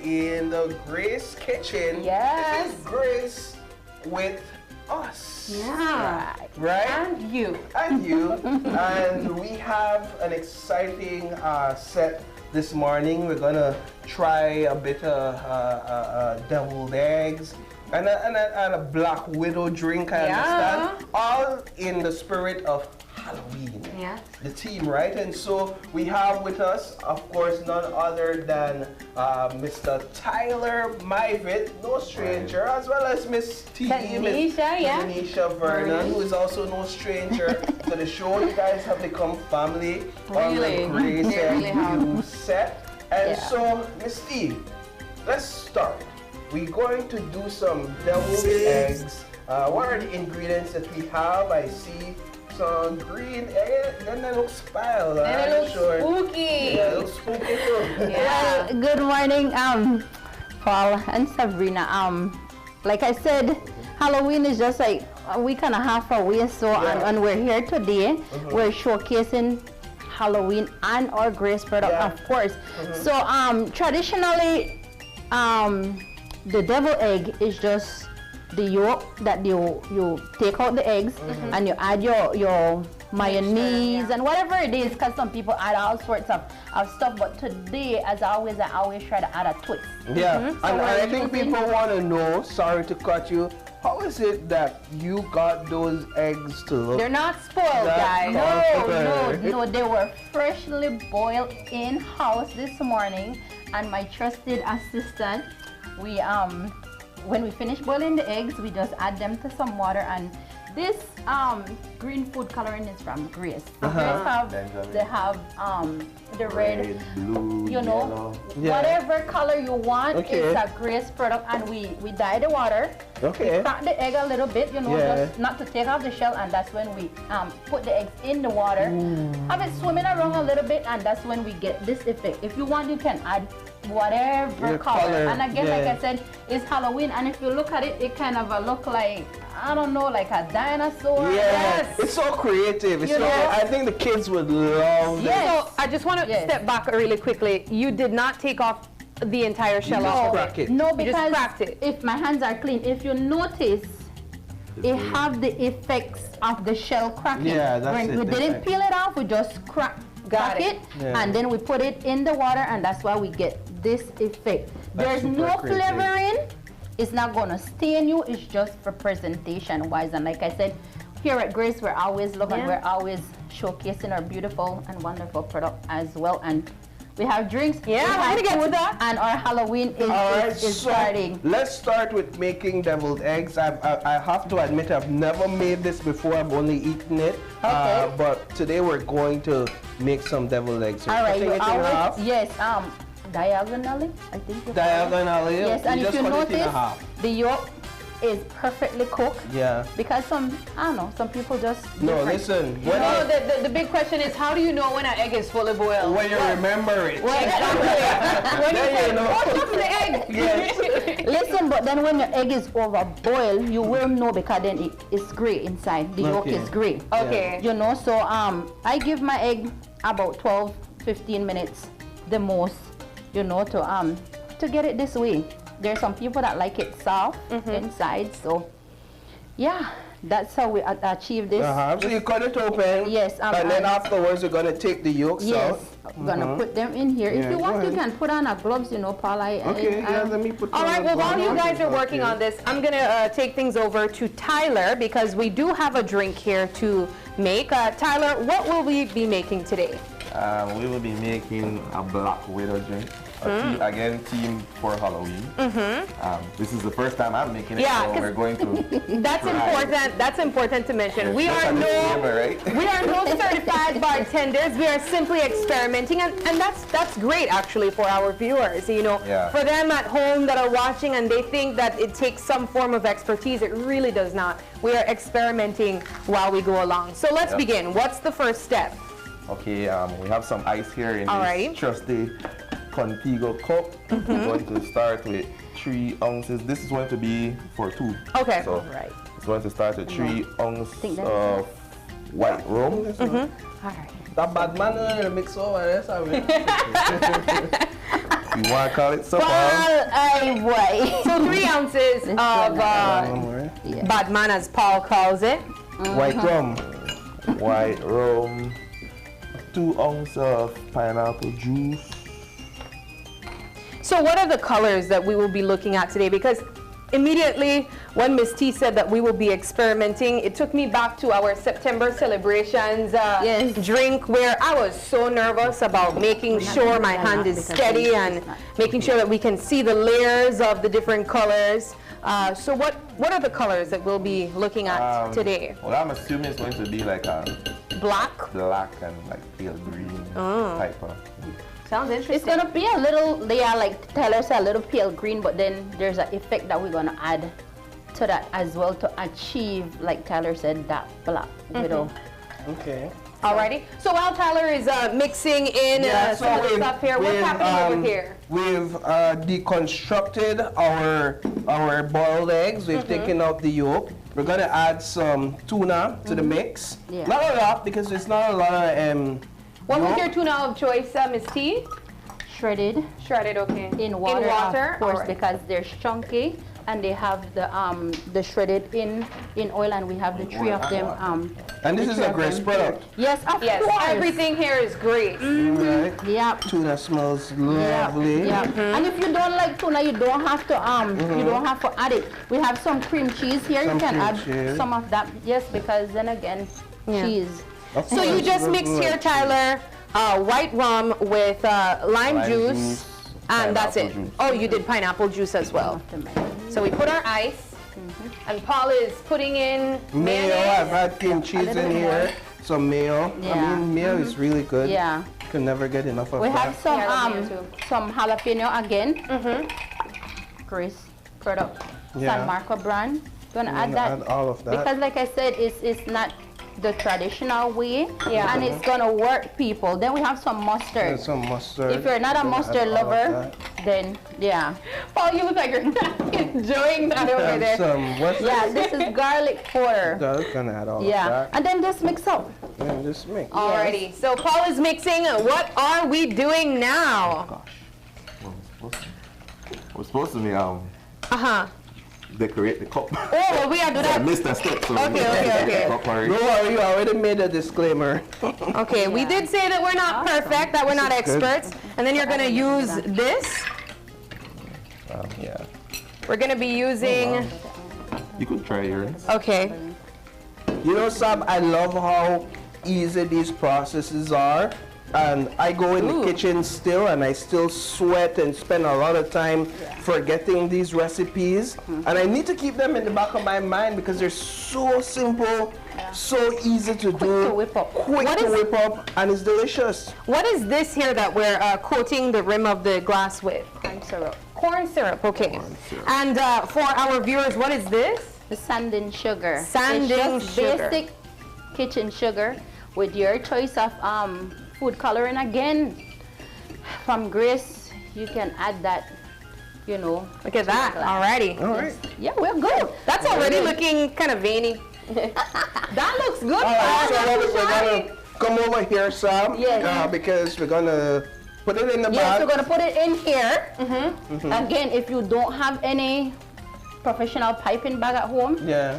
In the Grace Kitchen. Yes. This is Grace with us. Yeah. Right? And you. And you. And we have an exciting set this morning. We're going to try a bit of deviled eggs and a Black Widow drink, I understand. All in the spirit of Halloween. Yeah. The team, right? And so we have with us, of course, none other than Mr. Tyler Myvit, no stranger, as well as Miss T. Tanisha Vernon, who is also no stranger to the show. You guys have become family on the Grace and You set. And so, Miss T, let's start. We're going to do some deviled eggs. What are the ingredients that we have? I see some green egg, then they look spiled. They look spooky. Yeah, it looks spooky too. Well, good morning, Paul and Sabrina. Like I said, Halloween is just like we kind of half away, so and we're here today. We're showcasing Halloween and our Grace product, of course. So traditionally, the deviled egg is just the yolk that you take out the eggs and you add your mayonnaise and whatever it is, because some people add all sorts of stuff, but today, as always, I always try to add a twist. Yeah, So and I think people want to know, sorry to cut you, how is it that you got those eggs to look? They're not spoiled, guys. No, they were freshly boiled in-house this morning, and my trusted assistant, we when we finish boiling the eggs, we just add them to some water, and this green food coloring is from Grace. So they have the red, blue, you know, yellow. whatever color you want. It's a Grace product, and we dye the water. We crack the egg a little bit, you know, just not to take off the shell, and that's when we put the eggs in the water, have it swimming around a little bit, and that's when we get this effect. If you want, you can add whatever color. And again, like I said, it's Halloween, and if you look at it, it kind of look like, I don't know, like a dinosaur. Yes. It's so creative. It's I think the kids would love this. So I just want to step back really quickly. You did not take off the entire shell off of it. No, You because just cracked it. if my hands are clean, if you notice, it have the effects of the shell cracking. Yeah, that's when it. we didn't peel it off, we just crack it, and then we put it in the water, and that's why we get this effect. There's no flavoring. It's not gonna stain you. It's just for presentation wise. And like I said, here at Grace, we're always looking, we're always showcasing our beautiful and wonderful product as well. And we have drinks. Yeah, we're gonna get to that. And our Halloween is starting. Let's start with making deviled eggs. I have to admit, I've never made this before. I've only eaten it. But today we're going to make some deviled eggs. So all right, you always, yes, diagonally, I think. Diagonally. Yes, and if you notice, the yolk is perfectly cooked. Yeah. Because I don't know, some people just listen. The big question is, how do you know when an egg is fully boiled? When you remember it. Well, exactly. When you say, push up the egg. Yes. Listen, but then when your egg is over boiled, you will know, because then it's gray inside. The yolk is gray. Okay. You know, so I give my egg about 12-15 minutes the most, you know, to get it this way. There's some people that like it soft inside, so yeah, that's how we achieve this. So you cut it open. Yes. And then afterwards, you're gonna take the yolks out. I'm gonna put them in here. If you want, you can put on a gloves, you know, Paula. Let me put. All right. Well, while you guys are working on this, I'm gonna take things over to Tyler, because we do have a drink here to make. Tyler, what will we be making today? We will be making a black widow drink. Again, theme for Halloween. This is the first time I'm making it, so we're going to. That's important. That's important to mention. We are no certified bartenders. We are simply experimenting, and that's great actually for our viewers. You know, for them at home that are watching and they think that it takes some form of expertise, it really does not. We are experimenting while we go along. So let's begin. What's the first step? Okay, we have some ice here in this trusty Contigo cup. We're going to start with 3 ounces. This is going to be for 2. Okay. So it's going to start with 3 ounces of white rum. All right. That bad man in the mix over there, sorry. You want to call it so? So 3 ounces of bad man, as Paul calls it. White rum. White rum. 2 ounces of pineapple juice. So what are the colors that we will be looking at today? Because immediately when Miss T said that we will be experimenting, it took me back to our September celebrations drink, where I was so nervous about making sure my hand is steady and making sure that we can see the layers of the different colors. So what are the colors that we'll be looking at today? Well, I'm assuming it's going to be like a black and like pale green type of. Sounds interesting. It's gonna be a little, they are like Tyler said, a little pale green, but then there's an effect that we're gonna add to that as well to achieve, like Tyler said, that black widow. Okay. Alrighty. So while Tyler is mixing in some of the stuff here, what's happening over here? We've deconstructed our boiled eggs. We've taken out the yolk. We're gonna add some tuna to the mix. Not a lot, because it's not a lot of What was your tuna of choice, Miss T? Shredded. Shredded, okay. In water, of course, right. Because they're chunky, and they have the shredded in oil, and we have the 3 of them. And this is a Grace product. Yes, of course. Everything here is great. Right. Yeah. Tuna smells lovely. Yeah. And if you don't like tuna, you don't have to you don't have to add it. We have some cream cheese here. You can add some of that. Yes, because then again, cheese. So you just mixed here, Tyler, white rum with lime juice, and that's it. Oh, you did pineapple juice as well. So we put our ice, and Paul is putting in mayo. I've had cream cheese in here. Some mayo. I mean, mayo is really good. Yeah. Can never get enough of We that. have some jalapeno again. Grace product. San Marco brand. Gonna add that. Add all of that. Because like I said, it's not the traditional way, and it's gonna work, people. Then we have some mustard. Some mustard. If you're not a mustard lover, then Paul, you look like you're not enjoying that over there. This is garlic powder. Gonna add all of that. And then just mix up. And just mix. Alrighty. So Paul is mixing. What are we doing now? We're supposed to be decorate the cup. Oh, well, we are doing that. I missed that step. So Okay. Don't worry, you already made a disclaimer. Okay, we did say that we're not perfect, that we're not experts. And then you're going to use this. We're going to be using... You could try yours. Okay. You know, Sam, I love how easy these processes are. And I go in the kitchen still, and I still sweat and spend a lot of time forgetting these recipes. And I need to keep them in the back of my mind because they're so simple, so easy to do, quick to whip up, and it's delicious. What is this here that we're coating the rim of the glass with? Corn syrup. Corn syrup, okay. And for our viewers, what is this? The sanding sugar. Sanding sugar. Basic kitchen sugar with your choice of food coloring again. From Grace, you can add that, you know. Look at that, already. All right. Yeah, we're good. That's already looking kind of veiny. That looks good. All right, so we're gonna come over here, Sam. Because we're gonna put it in the bag. Yes, we're gonna put it in here. Again, if you don't have any professional piping bag at home,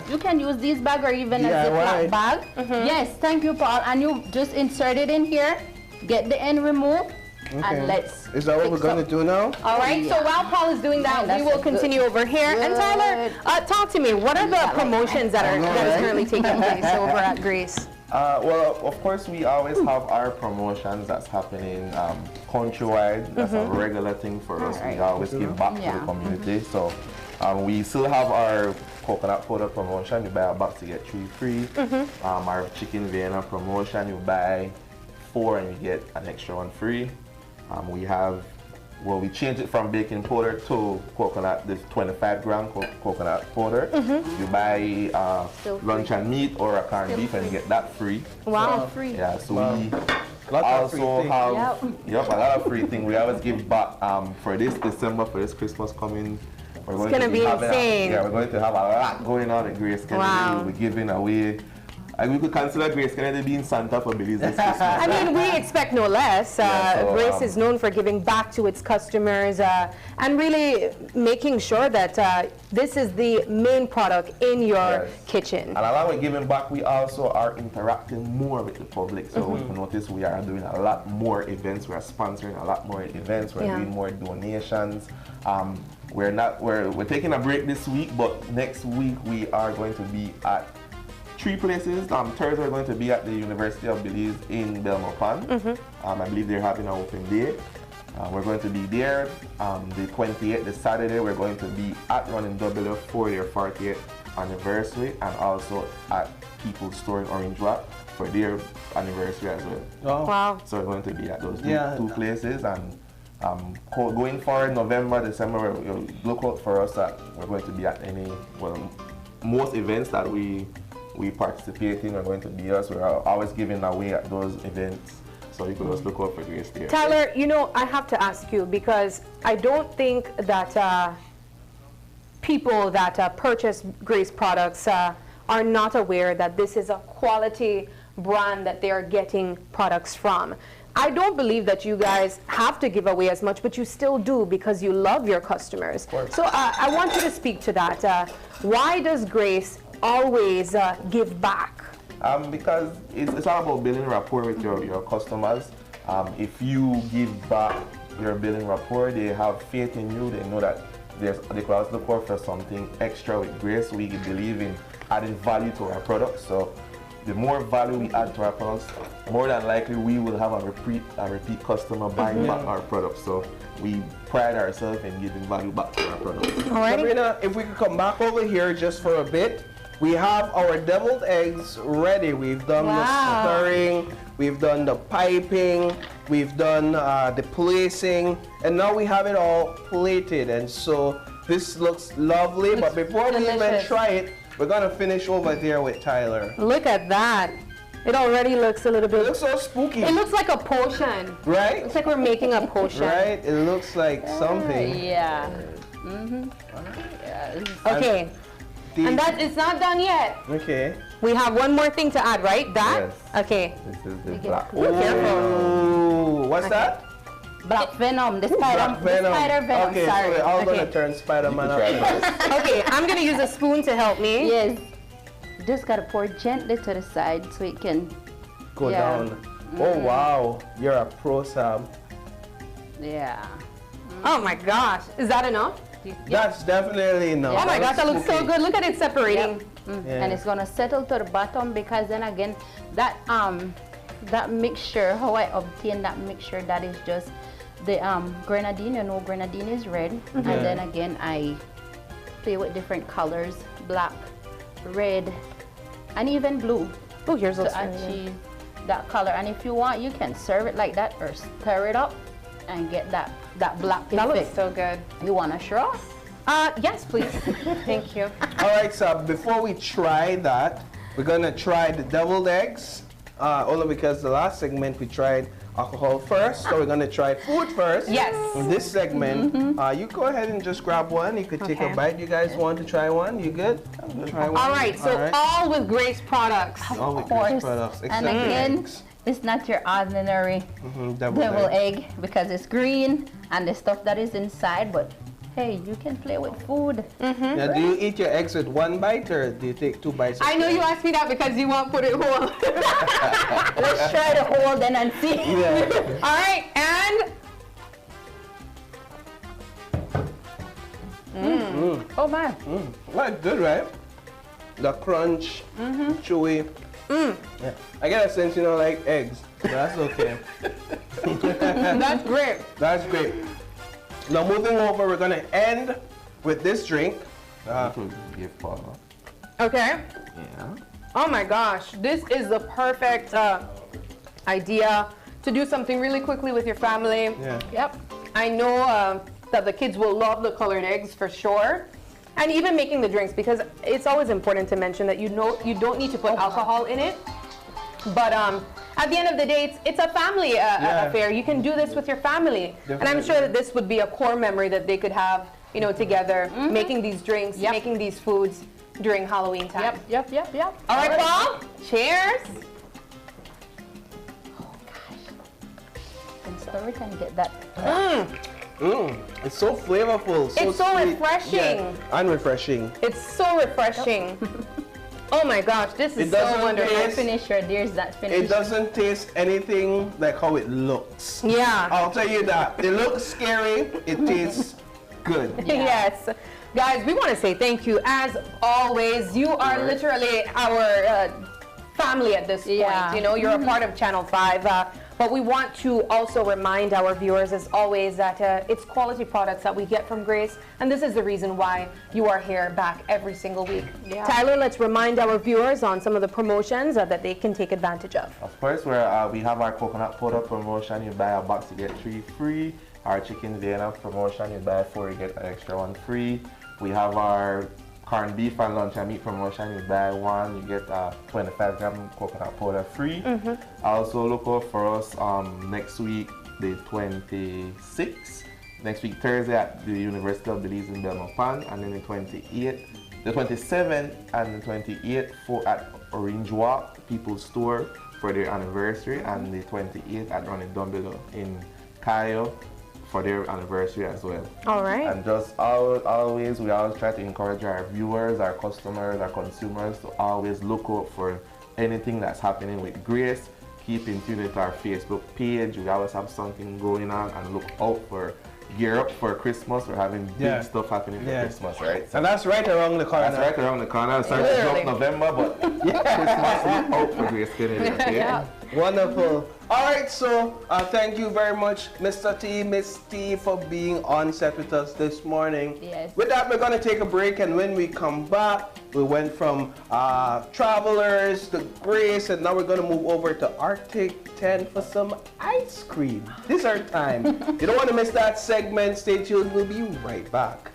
you can use this bag or even a Ziploc bag. Yes, thank you, Paul. And you just insert it in here, get the end removed, and let's. Is that what we're going to do now? All right, so while Paul is doing that, we will continue over here. And Tyler, talk to me. What are the promotions that is currently taking place over at Grace? Well, of course, we always have our promotions that's happening countrywide. That's a regular thing for us. We always give back to the community. So we still have our coconut powder promotion. You buy a box to get 3 free. Our chicken Vienna promotion. You buy 4 and you get an extra 1 free. We have, well, we changed it from baking powder to coconut, this 25-gram coconut powder. You buy lunch and meat or a corned beef and you get that free. Wow, free. Yeah, so we also have a lot of free things. We always give back for this December, for this Christmas coming. It's going to be insane. We're going to have a lot going on at Grace Kennedy. Wow. We're giving away. And we could consider Grace Kennedy being Santa for Belize this Christmas. I mean, we expect no less. Grace is known for giving back to its customers and really making sure that this is the main product in your kitchen. And along with giving back, we also are interacting more with the public. So you notice we are doing a lot more events. We are sponsoring a lot more events. We're doing more donations. We're taking a break this week, but next week we are going to be at 3 places. Thursday we're going to be at the University of Belize in Belmopan. I believe they're having an open day. We're going to be there. The 28th, the Saturday, we're going to be at Running W for their 40th anniversary, and also at People's Store in Orange Rock for their anniversary as well. Oh. Wow. So we're going to be at those two places, and going forward, November, December, look out for us that we're going to be at most events that we participate in are going to be us. We're always giving away at those events. So you can just look out for Grace there. Tyler, you know, I have to ask you because I don't think that people that purchase Grace products are not aware that this is a quality brand that they are getting products from. I don't believe that you guys have to give away as much, but you still do because you love your customers. So I want you to speak to that. Why does Grace always give back? Because it's all about building rapport with your customers. If you give back your building rapport, they have faith in you. They know that they could always look for something extra with Grace. We believe in adding value to our products. So the more value we add to our products, more than likely we will have a repeat customer buying back our products. So we pride ourselves in giving value back to our products. Sabrina, if we could come back over here just for a bit. We have our deviled eggs ready. We've done the stirring, we've done the piping, we've done the placing, and now we have it all plated. And so this looks lovely, but before we even try it, we're gonna finish over there with Tyler. Look at that. It already looks a little bit... It looks so spooky. It looks like a potion. Right? Looks like we're making a potion. Right? It looks like something. Yeah. Yes. Okay. And that it's not done yet. Okay. We have one more thing to add, right? That? Yes. Okay. This is the black. Ooh, what's that? Black venom, the spider venom. Okay, sorry. so we're all gonna turn Spider-Man up. Okay, I'm gonna use a spoon to help me. Yes. Just gotta pour gently to the side so it can go down. Oh wow, you're a pro, Sam. Yeah. Oh my gosh, is that enough? That's definitely enough. Oh my gosh, that looks so good. Look at it separating. And it's gonna settle to the bottom because then again, that that mixture, how I obtain that mixture, that is just the grenadine. You know, grenadine is red, and then again I play with different colors, black, red, and even blue. Oh, yours looks to achieve that color. And if you want, you can serve it like that or stir it up and get that black effect. That looks so good. You want a straw? Yes, please. Thank you. All right, so before we try that, we're gonna try the deviled eggs. Only because the last segment we tried alcohol first, so we're gonna try food first. Yes. In this segment, you go ahead and just grab one. You could take a bite. You guys want to try one? You good? Try one. All right, so all with Grace products. All with Grace products. And again, it's not your ordinary devil egg because it's green and the stuff that is inside, but hey, you can play with food. Now, do you eat your eggs with one bite or do you take 2 bites? I know you asked me that because you won't put it whole. Let's try the whole then and see. Yeah. All right, and... Oh my. Well, good, right? The crunch, chewy. Yeah. I get a sense you don't like eggs, but that's okay. That's great. That's great. Now moving over, we're gonna end with this drink. Okay. Yeah. Oh my gosh, this is the perfect idea to do something really quickly with your family. Yeah. Yep. I know that the kids will love the colored eggs for sure. And even making the drinks, because it's always important to mention that you don't need to put alcohol in it. But at the end of the day, it's a family affair. You can do this with your family. Definitely. And I'm sure that this would be a core memory that they could have, you know, together, making these drinks, making these foods during Halloween time. Yep. All right, Paul, cheers. Oh gosh. And stir it and get that. It's so flavorful. It's so sweet. refreshing. Yeah. And refreshing. It's so refreshing. Oh my gosh, this is so wonderful. Finish your dears, that finish. It doesn't taste anything like how it looks. Yeah. I'll tell you that. It looks scary. It tastes good. Yes. Guys, we want to say thank you. As always, you are literally our family at this point. You know, you're a part of Channel 5. But we want to also remind our viewers, as always, that it's quality products that we get from Grace. And this is the reason why you are here back every single week. Yeah. Tyler, let's remind our viewers on some of the promotions that they can take advantage of. Of course, we have our coconut powder promotion. You buy a box, you get 3 free. Our chicken Vienna promotion, you buy 4, you get an extra 1 free. We have our corned beef and lunch and meat promotion. You buy 1, you get 25-gram coconut powder free. Also look out for us next week, the 26th. Next week, Thursday at the University of Belizean, Belmont Pond, and then the 27th and the 28th at Orange Walk People's Store for their anniversary, and the 28th at Ronnie Dumbledore in Cayo for their anniversary as well. All right. And just always, we always try to encourage our viewers, our customers, our consumers to always look out for anything that's happening with Grace. Keep in tune with our Facebook page. We always have something going on, and look out for gear up for Christmas. We're having big stuff happening for Christmas, right? So and that's right around the corner. That's right around the corner. It's starting to drop November, but Christmas is out for Grace Kennedy, okay? Wonderful. All right, so thank you very much, Mr. T, Miss T, for being on set with us this morning. Yes. With that, we're going to take a break, and when we come back, we went from travelers to Grace, and now we're going to move over to Arctic 10 for some ice cream. Dessert time. You don't want to miss that segment. Stay tuned. We'll be right back.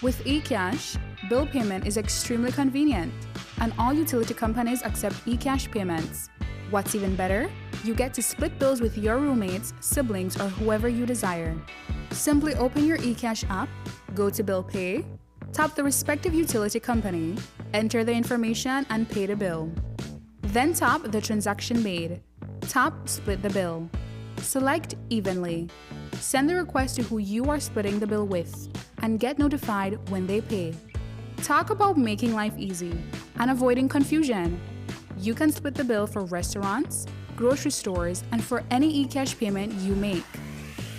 With eCash, bill payment is extremely convenient, and all utility companies accept eCash payments. What's even better? You get to split bills with your roommates, siblings, or whoever you desire. Simply open your eCash app, go to Bill Pay, tap the respective utility company, enter the information, and pay the bill. Then tap the transaction made. Tap Split the bill. Select Evenly. Send the request to who you are splitting the bill with, and get notified when they pay. Talk about making life easy and avoiding confusion. You can split the bill for restaurants, grocery stores, and for any eCash payment you make.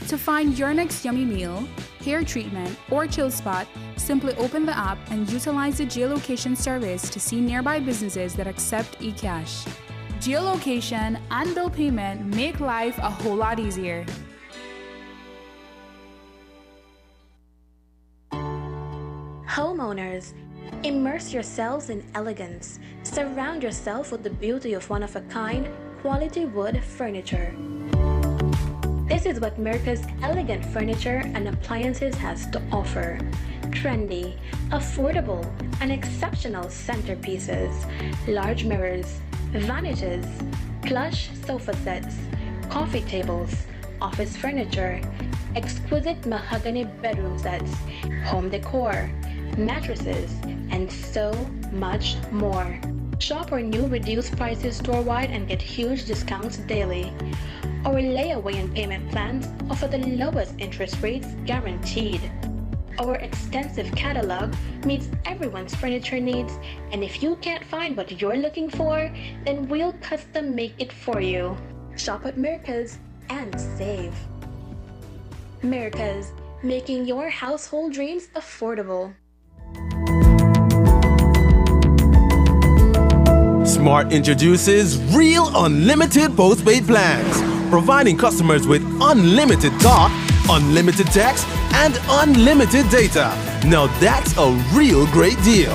To find your next yummy meal, hair treatment, or chill spot, simply open the app and utilize the geolocation service to see nearby businesses that accept eCash. Geolocation and bill payment make life a whole lot easier. Homeowners, immerse yourselves in elegance. Surround yourself with the beauty of one-of-a-kind, quality wood furniture. This is what America's elegant furniture and appliances has to offer. Trendy, affordable, and exceptional centerpieces, large mirrors, vanities, plush sofa sets, coffee tables, office furniture, exquisite mahogany bedroom sets, home decor, mattresses, and so much more. Shop our new reduced prices store-wide and get huge discounts daily. Our layaway and payment plans offer the lowest interest rates guaranteed. Our extensive catalog meets everyone's furniture needs, and if you can't find what you're looking for, then we'll custom make it for you. Shop at Mirka's and save. Mirka's, making your household dreams affordable. Smart introduces Real Unlimited Postpaid Plans, providing customers with unlimited talk, unlimited text, and unlimited data. Now that's a real great deal.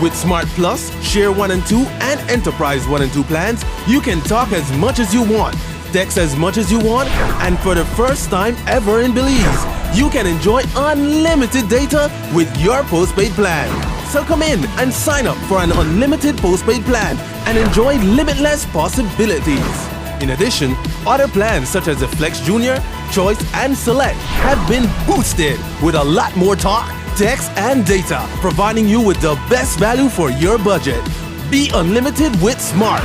With Smart Plus, Share 1 and 2, and Enterprise 1 and 2 plans, you can talk as much as you want, text as much as you want, and for the first time ever in Belize, you can enjoy unlimited data with your postpaid plan. So come in and sign up for an unlimited postpaid plan and enjoy limitless possibilities. In addition, other plans such as the Flex Junior, Choice, and Select have been boosted with a lot more talk, text, and data, providing you with the best value for your budget. Be unlimited with Smart.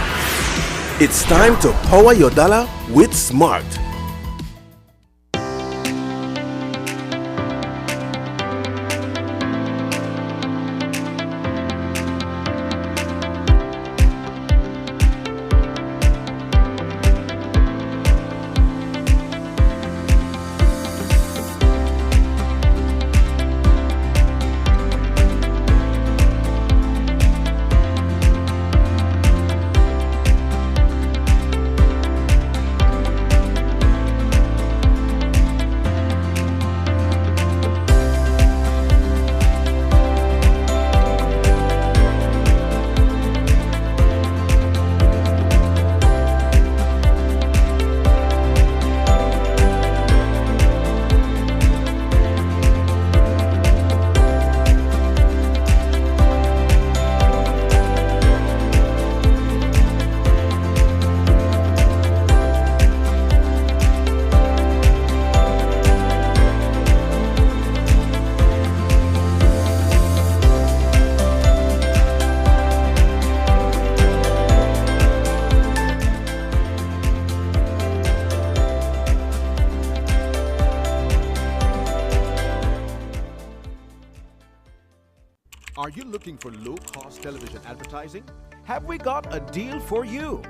It's time to power your dollar with Smart. Are you looking for low-cost television advertising? Have we got a deal for you?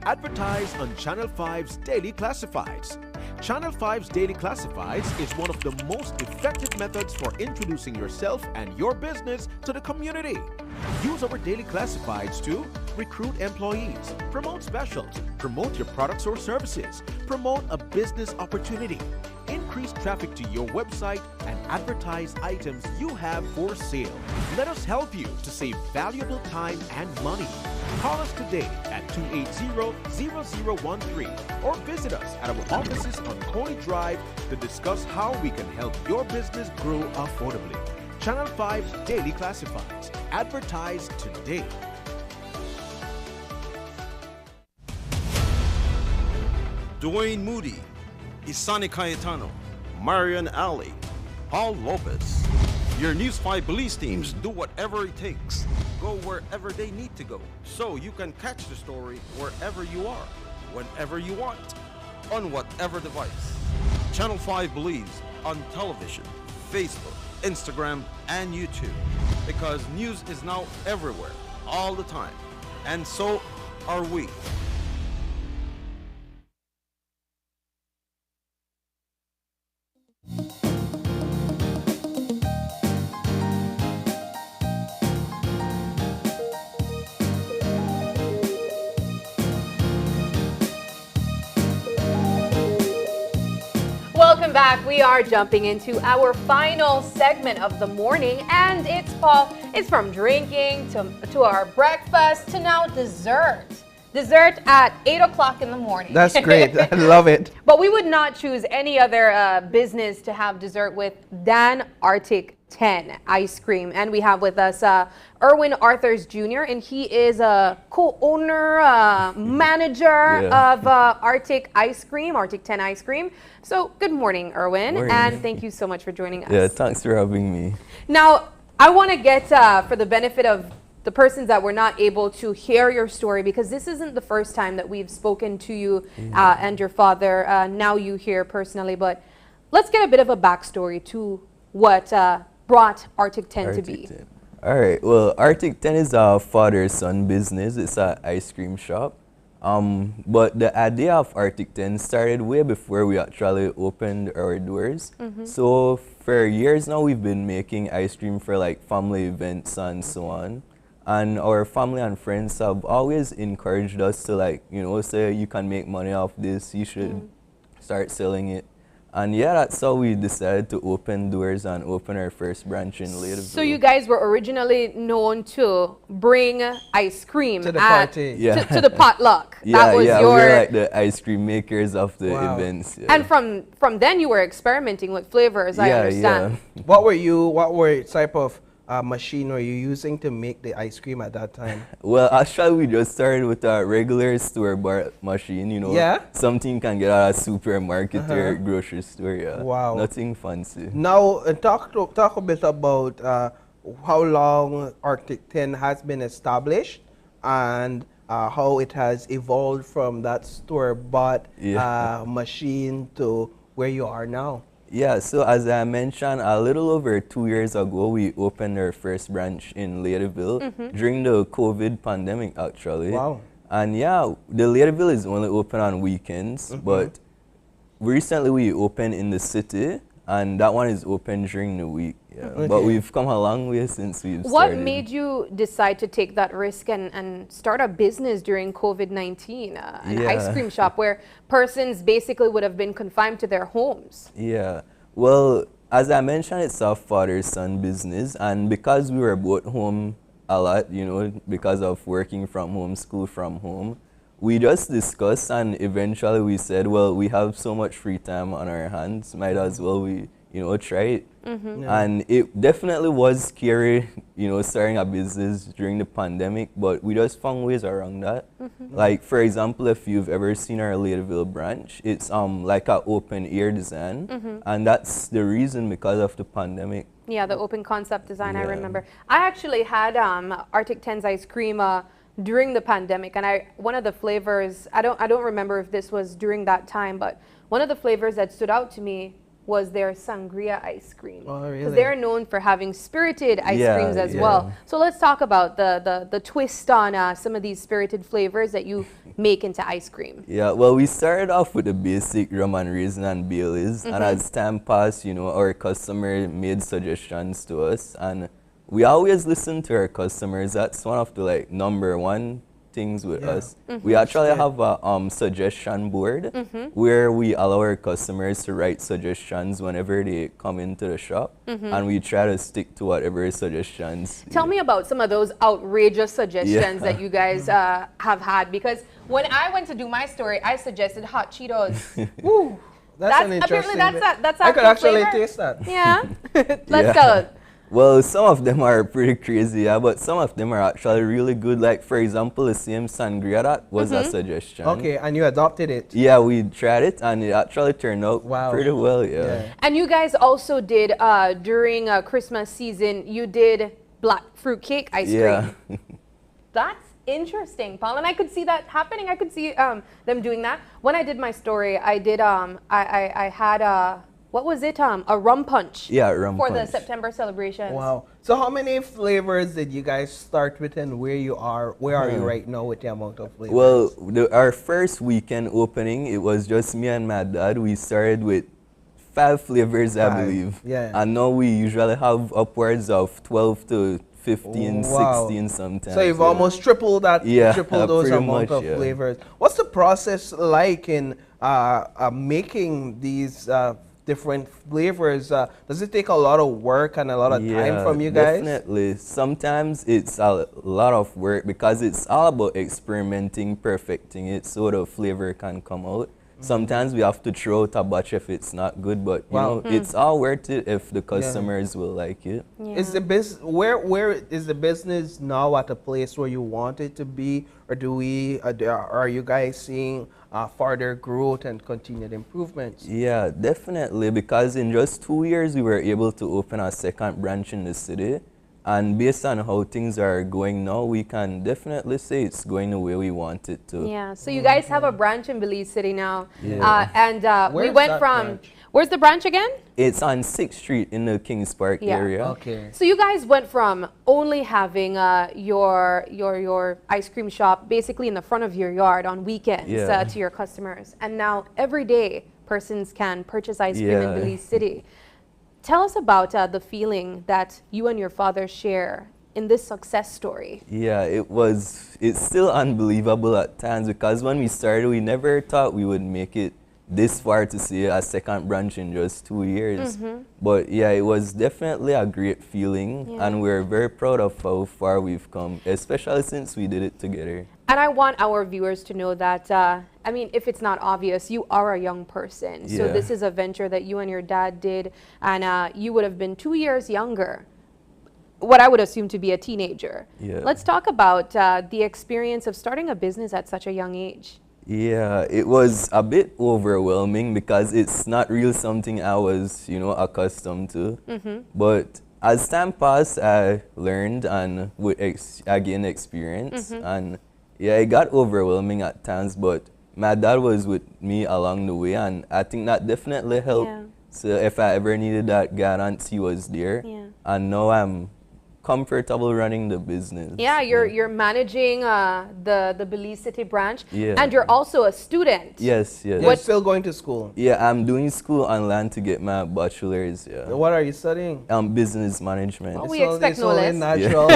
Advertise on Channel 5's Daily Classifieds. Channel 5's Daily Classifieds is one of the most effective methods for introducing yourself and your business to the community. Use our Daily Classifieds to recruit employees, promote specials, promote your products or services, promote a business opportunity, increase traffic to your website, and advertise items you have for sale. Let us help you to save valuable time and money. Call us today at 280-0013 or visit us at our offices on Coney Drive to discuss how we can help your business grow affordably. Channel 5's Daily Classifieds. Advertise today. Dwayne Moody, Isani Cayetano, Marian Ali, Paul Lopez. Your News 5 Belize teams do whatever it takes. Go wherever they need to go, so you can catch the story wherever you are, whenever you want, on whatever device. Channel 5 Belize on television, Facebook, Instagram, and YouTube. Because news is now everywhere, all the time. And so are we. Welcome back. We are jumping into our final segment of the morning, and it's Paul. It's from drinking to our breakfast to now dessert. Dessert at 8 o'clock in the morning. That's great. I love it. But we would not choose any other business to have dessert with than Arctic 10 ice cream. And we have with us Erwin Arthurs Jr., and he is a co-owner, manager of Arctic Ice Cream, Arctic 10 Ice Cream. So good morning, Erwin, and thank you so much for joining us. Yeah, thanks for having me. Now, I want to get, for the benefit of the persons that were not able to hear your story, because this isn't the first time that we've spoken to you and your father, now you here personally, but let's get a bit of a backstory to what brought Arctic 10 to be. All right, well, Arctic 10 is a father-son business. It's an ice cream shop. But the idea of Arctic 10 started way before we actually opened our doors. So for years now, we've been making ice cream for like family events and so on. And our family and friends have always encouraged us to, like, you know, say you can make money off this, you should start selling it. And yeah, that's how we decided to open doors and open our first branch in Ladeville. So you guys were originally known to bring ice cream to the party. To the potluck. That was we your... were like the ice cream makers of the events. Yeah. And from then you were experimenting with flavors, I understand. What type of machine were you using to make the ice cream at that time? Well, actually, we just started with a regular store-bought machine, you know. Yeah? Something you can get at a supermarket or grocery store, yeah. Wow. Nothing fancy. Now, talk a bit about how long Arctic 10 has been established and how it has evolved from that store-bought machine to where you are now. Yeah, so as I mentioned, a little over 2 years ago, we opened our first branch in Ladeville during the COVID pandemic, actually. Wow. And yeah, the Ladeville is only open on weekends, but recently we opened in the city, and that one is open during the week. Yeah. But we've come a long way since we've started. What made you decide to take that risk and start a business during COVID-19, an ice cream shop where persons basically would have been confined to their homes? Yeah, well, as I mentioned, it's a father-son business, and because we were both home a lot, you know, because of working from home, school from home, we just discussed, and eventually we said, well, we have so much free time on our hands, might as well try it. And it definitely was scary, you know, starting a business during the pandemic, but we just found ways around that. Like, for example, if you've ever seen our Ladeville branch, it's like an open air design, and that's the reason because of the pandemic. Yeah, the open concept design, I remember. I actually had Arctic 10's ice cream during the pandemic, and one of the flavors, I don't remember if this was during that time, but one of the flavors that stood out to me was their sangria ice cream. Oh, really? Because they're known for having spirited ice creams as well. So let's talk about the twist on some of these spirited flavors that you make into ice cream. Yeah, well, we started off with the basic rum and raisin and Baileys, and as time passed, you know, our customer made suggestions to us, and we always listen to our customers. That's one of the like #1 things with us. We actually have a suggestion board where we allow our customers to write suggestions whenever they come into the shop, and we try to stick to whatever suggestions. Tell me about some of those outrageous suggestions that you guys have had, because when I went to do my story, I suggested hot Cheetos. Woo! That's an interesting that's I could actually flavor. taste that. Yeah. Let's go. Well, some of them are pretty crazy, yeah, but some of them are actually really good. Like, for example, the same sangria, that was a suggestion. Okay, and you adopted it. Yeah, we tried it, and it actually turned out pretty well, yeah. And you guys also did, during Christmas season, you did black fruit cake ice cream. That's interesting, Paul, and I could see that happening. I could see them doing that. When I did my story, I did, I had what was it? A rum punch. Yeah, rum for punch. the September celebrations. Wow. So how many flavors did you guys start with, and where are you right now with the amount of flavors? Well, our first weekend opening, it was just me and my dad. We started with 5 flavors, I believe. Yeah. And now we usually have upwards of 12 to 15, 16 sometimes. So you've almost tripled that, tripled those amount of flavors. What's the process like in making these different flavors? Does it take a lot of work and a lot of time from you guys? Definitely. Sometimes it's a lot of work because it's all about experimenting, perfecting it so the flavor can come out. Sometimes we have to throw out a batch if it's not good, but you know, it's all worth it if the customers will like it. Is the where is the business now at a place where you want it to be, or are you guys seeing further growth and continued improvements? Yeah, definitely, because in just 2 years we were able to open a second branch in the city. And based on how things are going now, we can definitely say it's going the way we want it to. Yeah, so you guys have a branch in Belize City now. Yeah. And we went from, where's the branch again? It's on 6th Street in the Kings Park area. Okay. So you guys went from only having your ice cream shop basically in the front of your yard on weekends to your customers. And now every day persons can purchase ice cream in Belize City. Tell us about the feeling that you and your father share in this success story. Yeah, it's still unbelievable at times, because when we started, we never thought we would make it this far to see a second branch in just 2 years. But yeah, it was definitely a great feeling, and we're very proud of how far we've come, especially since we did it together. And I want our viewers to know that, I mean, if it's not obvious, you are a young person. So this is a venture that you and your dad did, and you would have been 2 years younger, what I would assume to be a teenager. Let's talk about the experience of starting a business at such a young age. Yeah, it was a bit overwhelming because it's not really something I was, you know, accustomed to. But as time passed, I learned and I gained experience. And yeah, it got overwhelming at times, but my dad was with me along the way, and I think that definitely helped. So if I ever needed that guidance, he was there. And now I'm comfortable running the business. Yeah, you're managing the Belize City branch, Yeah. and you're also a student. Yes, yes. You're still going to school? Yeah, I'm doing school online to get my bachelor's. Yeah. What are you studying? Business management. Oh, we expect no less. Natural.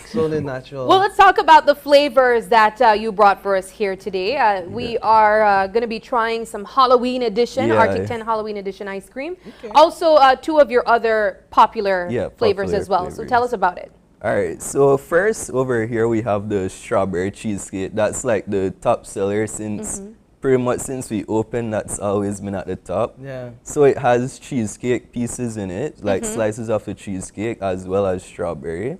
Solely natural. Well, let's talk about the flavors that you brought for us here today. We are going to be trying some Halloween edition, Arctic 10 Halloween edition ice cream. Also, 2 of your other popular flavors as well. So tell us about it. All right, so first over here we have the strawberry cheesecake. That's like the top seller since pretty much since we opened. That's always been at the top. Yeah. So it has cheesecake pieces in it, like slices of the cheesecake as well as strawberry.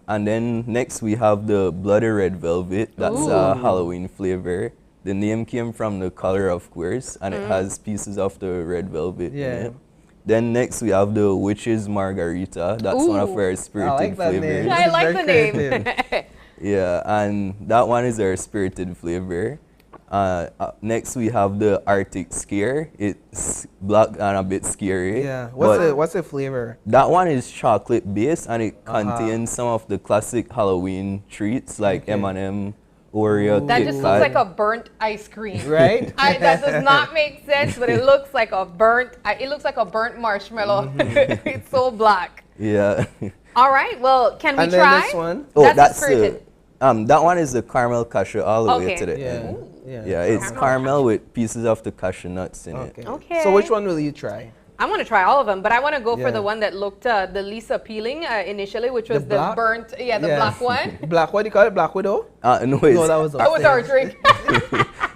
And then next we have the bloody red velvet. That's a Halloween flavor. The name came from the color, of course, and it has pieces of the red velvet in it. Then next we have the witch's margarita. That's one of our spirited flavors. I like the name. Yeah, and that one is our spirited flavor. Next we have the Arctic Scare. It's black and a bit scary. Yeah. What's the flavor? That one is chocolate based and it contains some of the classic Halloween treats like M&M, Oreo, That Kit just Kat. looks like a burnt ice cream. Right? That does not make sense, but it looks like a burnt. It looks like a burnt marshmallow. It's so black. Yeah. All right. Well, can we And try? then this one? Oh, That's that's spirited. that one is the caramel cashew all the way Okay. to the Yeah. end. Yeah. It's caramel with pieces of the cashew nuts in it. Okay. So which one will you try? I want to try all of them, but I want to go for Yeah. the one that looked the least appealing initially, which was the black? burnt, the black one. Black, what do you call it? Black Widow? No, it's, No, that was That was our drink.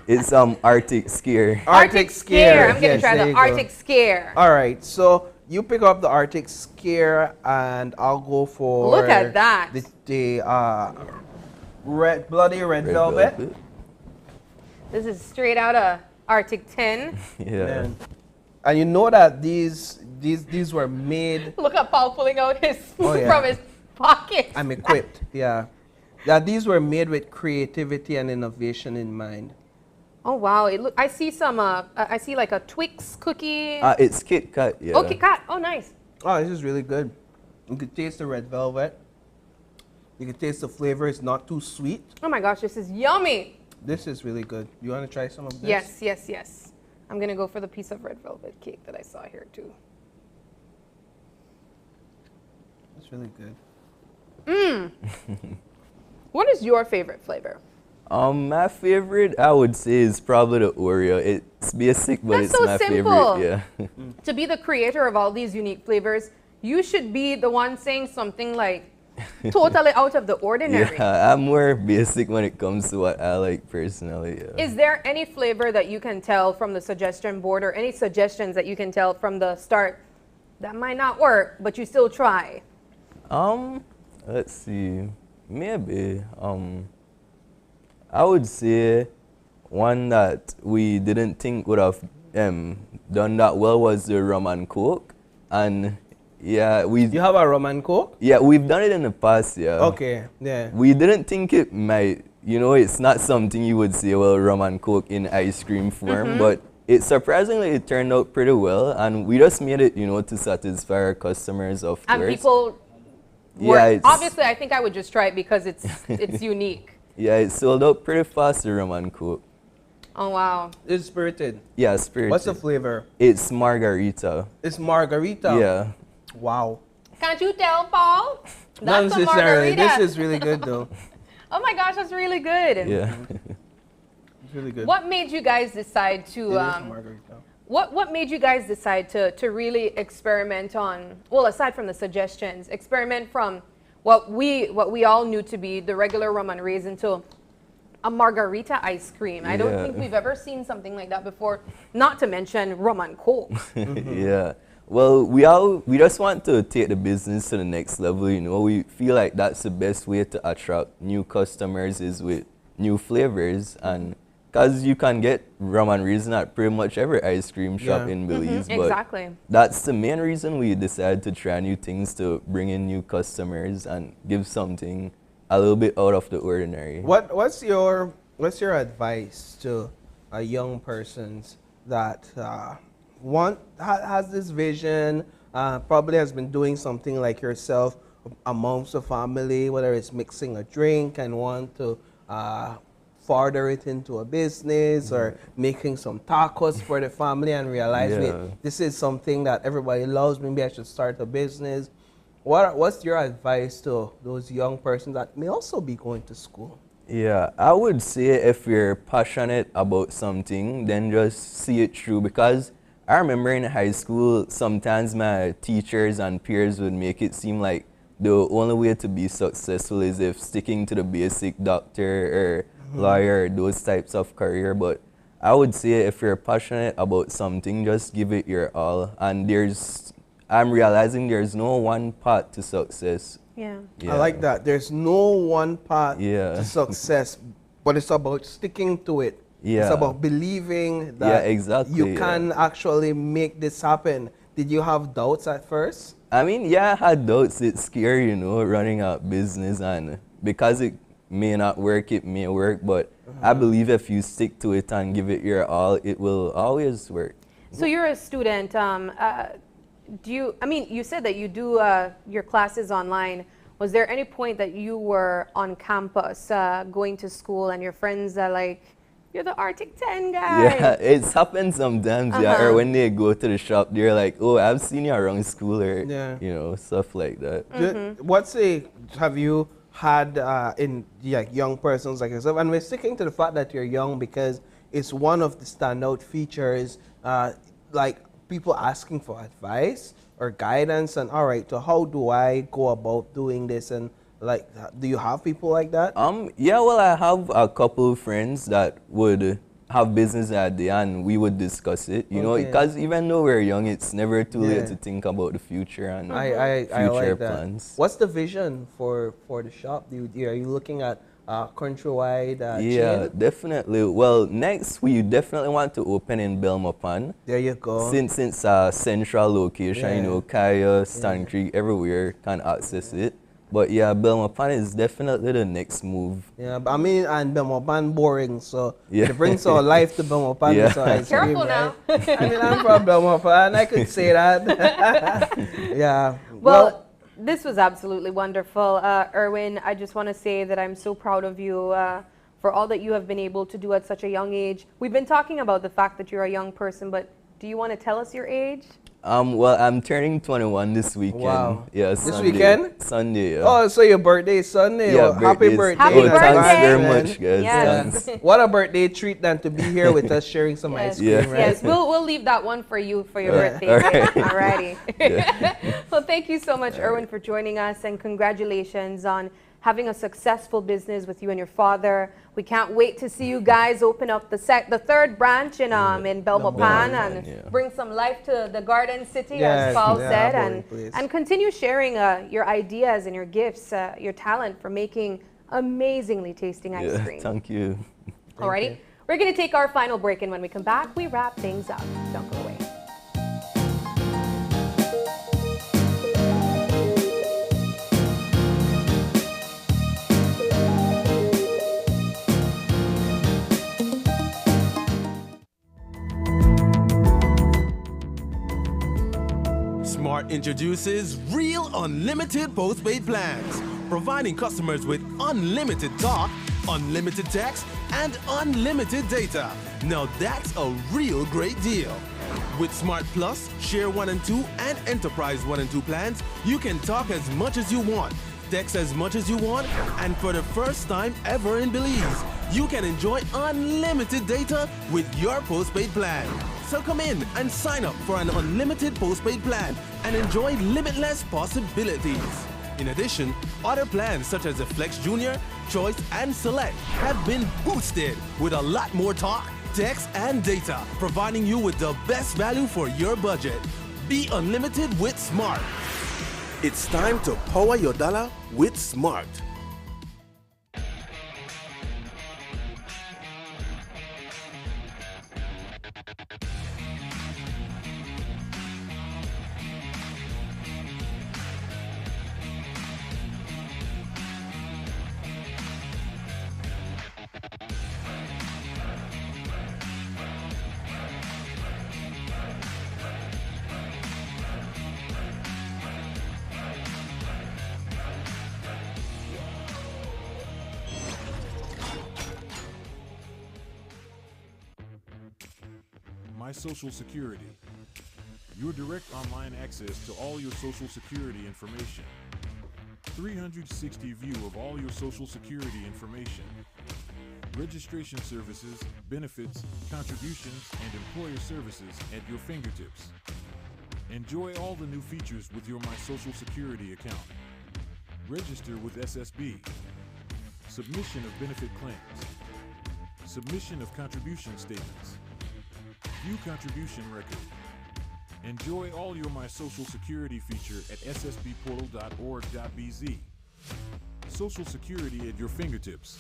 it's Arctic Scare. Arctic Scare. I'm going to Yes, try there the you go. Arctic Scare. All right, so you pick up the Arctic Scare, and I'll go for. Look at that. The bloody red velvet. This is straight out of Arctic 10. Yeah. And you know that these were made. Look at Paul pulling out his Oh, spoon yeah. from his pocket. I'm equipped. Yeah, that these were made with creativity and innovation in mind. Oh wow! I see some. I see like a Twix cookie. It's Kit Kat. Yeah. Oh, Kit Kat. Oh, nice. Oh, this is really good. You can taste the red velvet. You can taste the flavor. It's not too sweet. Oh my gosh, this is yummy. This is really good. You want to try some of this? Yes, yes, yes. I'm gonna go for the piece of red velvet cake that I saw here too. It's really good. Mmm. What is your favorite flavor? My favorite, I would say, is probably the Oreo. It's basic, but That's it's so my simple. favorite. Yeah. To be the creator of all these unique flavors, you should be the one saying something like totally out of the ordinary. Yeah, I'm more basic when it comes to what I like personally. Yeah. Is there any flavor that you can tell from the suggestion board or any suggestions that you can tell from the start that might not work, but you still try? Let's see. Maybe. I would say one that we didn't think would have done that well was the rum and coke. And yeah, You have a rum and coke? yeah, we've done it in the past, yeah. Okay, yeah. We didn't think it might, it's not something you would say, well, rum and coke in ice cream form, but it surprisingly it turned out pretty well, and we just made it, to satisfy our customers, of And course. people Yeah, obviously I think I would just try it because it's unique. Yeah, it sold out pretty fast, the rum and coke. Oh wow. It's spirited. Yeah, spirited. What's the flavor? It's margarita. It's margarita. Yeah. Wow. Can't you tell, Paul? Not That's a necessarily. margarita. This is really good though. Oh my gosh, that's really good. Yeah. It's really good. What made you guys decide to It is margarita. What made you guys decide to really experiment on, well, aside from the suggestions, experiment from what we all knew to be the regular rum and raisin to a margarita ice cream? I don't Yeah. think we've ever seen something like that before, not to mention rum and coke. Yeah. Well, we just want to take the business to the next level, We feel like that's the best way to attract new customers is with new flavors, and because you can get rum and raisin at pretty much every ice cream shop in Belize. But Exactly. that's the main reason we decided to try new things, to bring in new customers and give something a little bit out of the ordinary. What's your advice to a young person that has this vision, probably has been doing something like yourself amongst the family, whether it's mixing a drink and want to further it into a business or making some tacos for the family and realize wait, this is something that everybody loves, maybe I should start a business. What's your advice to those young persons that may also be going to school? Yeah, I would say if you're passionate about something, then just see it through, because I remember in high school, sometimes my teachers and peers would make it seem like the only way to be successful is if sticking to the basic doctor or lawyer, those types of career. But I would say if you're passionate about something, just give it your all. And I'm realizing there's no one path to success. Yeah. I like that. There's no one path to success, but it's about sticking to it. Yeah. It's about believing that you can actually make this happen. Did you have doubts at first? I mean, yeah, I had doubts. It's scary, running a business, and because may not work, it may work, but I believe if you stick to it and give it your all, it will always work. So you're a student. You said that you do your classes online. Was there any point that you were on campus going to school and your friends are like, you're the Arctic 10 guy? Yeah, it's happened sometimes, yeah. Or when they go to the shop, they're like, oh, I've seen you around school, or, you know, stuff like that. Have you had in young persons like yourself? And we're sticking to the fact that you're young because it's one of the standout features, like people asking for advice or guidance, and all right, so how do I go about doing this? And like, do you have people like that? Yeah, well, I have a couple of friends that would have business idea and we would discuss it, you know, because even though we're young, it's never too late to think about the future and future plans. What's the vision for the shop? Are you looking at countrywide yeah, chain? definitely. Well, next we definitely want to open in Belmopan. There you go. Since it's a central location, you know, Kaya, Stan Creek, everywhere can access it. But yeah, Belmopan is definitely the next move. Yeah, but I mean, and Belmopan boring, so it brings some life to Belmopan. Yeah. So ice cream, Careful now. I mean, I'm from Belmopan, I could say that. Yeah. Well, this was absolutely wonderful. Erwin, I just want to say that I'm so proud of you for all that you have been able to do at such a young age. We've been talking about the fact that you're a young person, but do you want to tell us your age? Well, I'm turning 21 this weekend. Wow. Yeah, this Sunday. weekend? Sunday, yeah. Oh, so your birthday is Sunday? Yeah, well, happy birthday. Happy birthday. Thanks very much, guys. Yes. Thanks. What a birthday treat than to be here with us sharing some ice cream, right? Yes, we'll leave that one for you for your birthday. All right. Alrighty. Well, thank you so much, Erwin, for joining us, and congratulations on having a successful business with you and your father. We can't wait to see you guys open up the third branch in Belmopan and bring some life to the Garden City, as Paul said, and continue sharing your ideas and your gifts, your talent for making amazingly tasting ice cream. Thank you. Alrighty, we're going to take our final break, and when we come back, we wrap things up. Don't go away. Smart introduces Real Unlimited Postpaid Plans, providing customers with unlimited talk, unlimited text, and unlimited data. Now that's a real great deal. With Smart Plus, Share 1 and 2, and Enterprise 1 and 2 plans, you can talk as much as you want, text as much as you want, and for the first time ever in Belize, you can enjoy unlimited data with your postpaid plan. So come in and sign up for an unlimited postpaid plan and enjoy limitless possibilities. In addition, other plans such as the Flex Junior, Choice, and Select have been boosted with a lot more talk, text, and data, providing you with the best value for your budget. Be unlimited with Smart. It's time to power your dollar with Smart. My Social Security. Your direct online access to all your Social Security information. 360 view of all your Social Security information. Registration services, benefits, contributions, and employer services at your fingertips. Enjoy all the new features with your My Social Security account. Register with SSB. Submission of benefit claims. Submission of contribution statements. View contribution record. Enjoy all your My Social Security feature at ssbportal.org.bz. Social Security at your fingertips.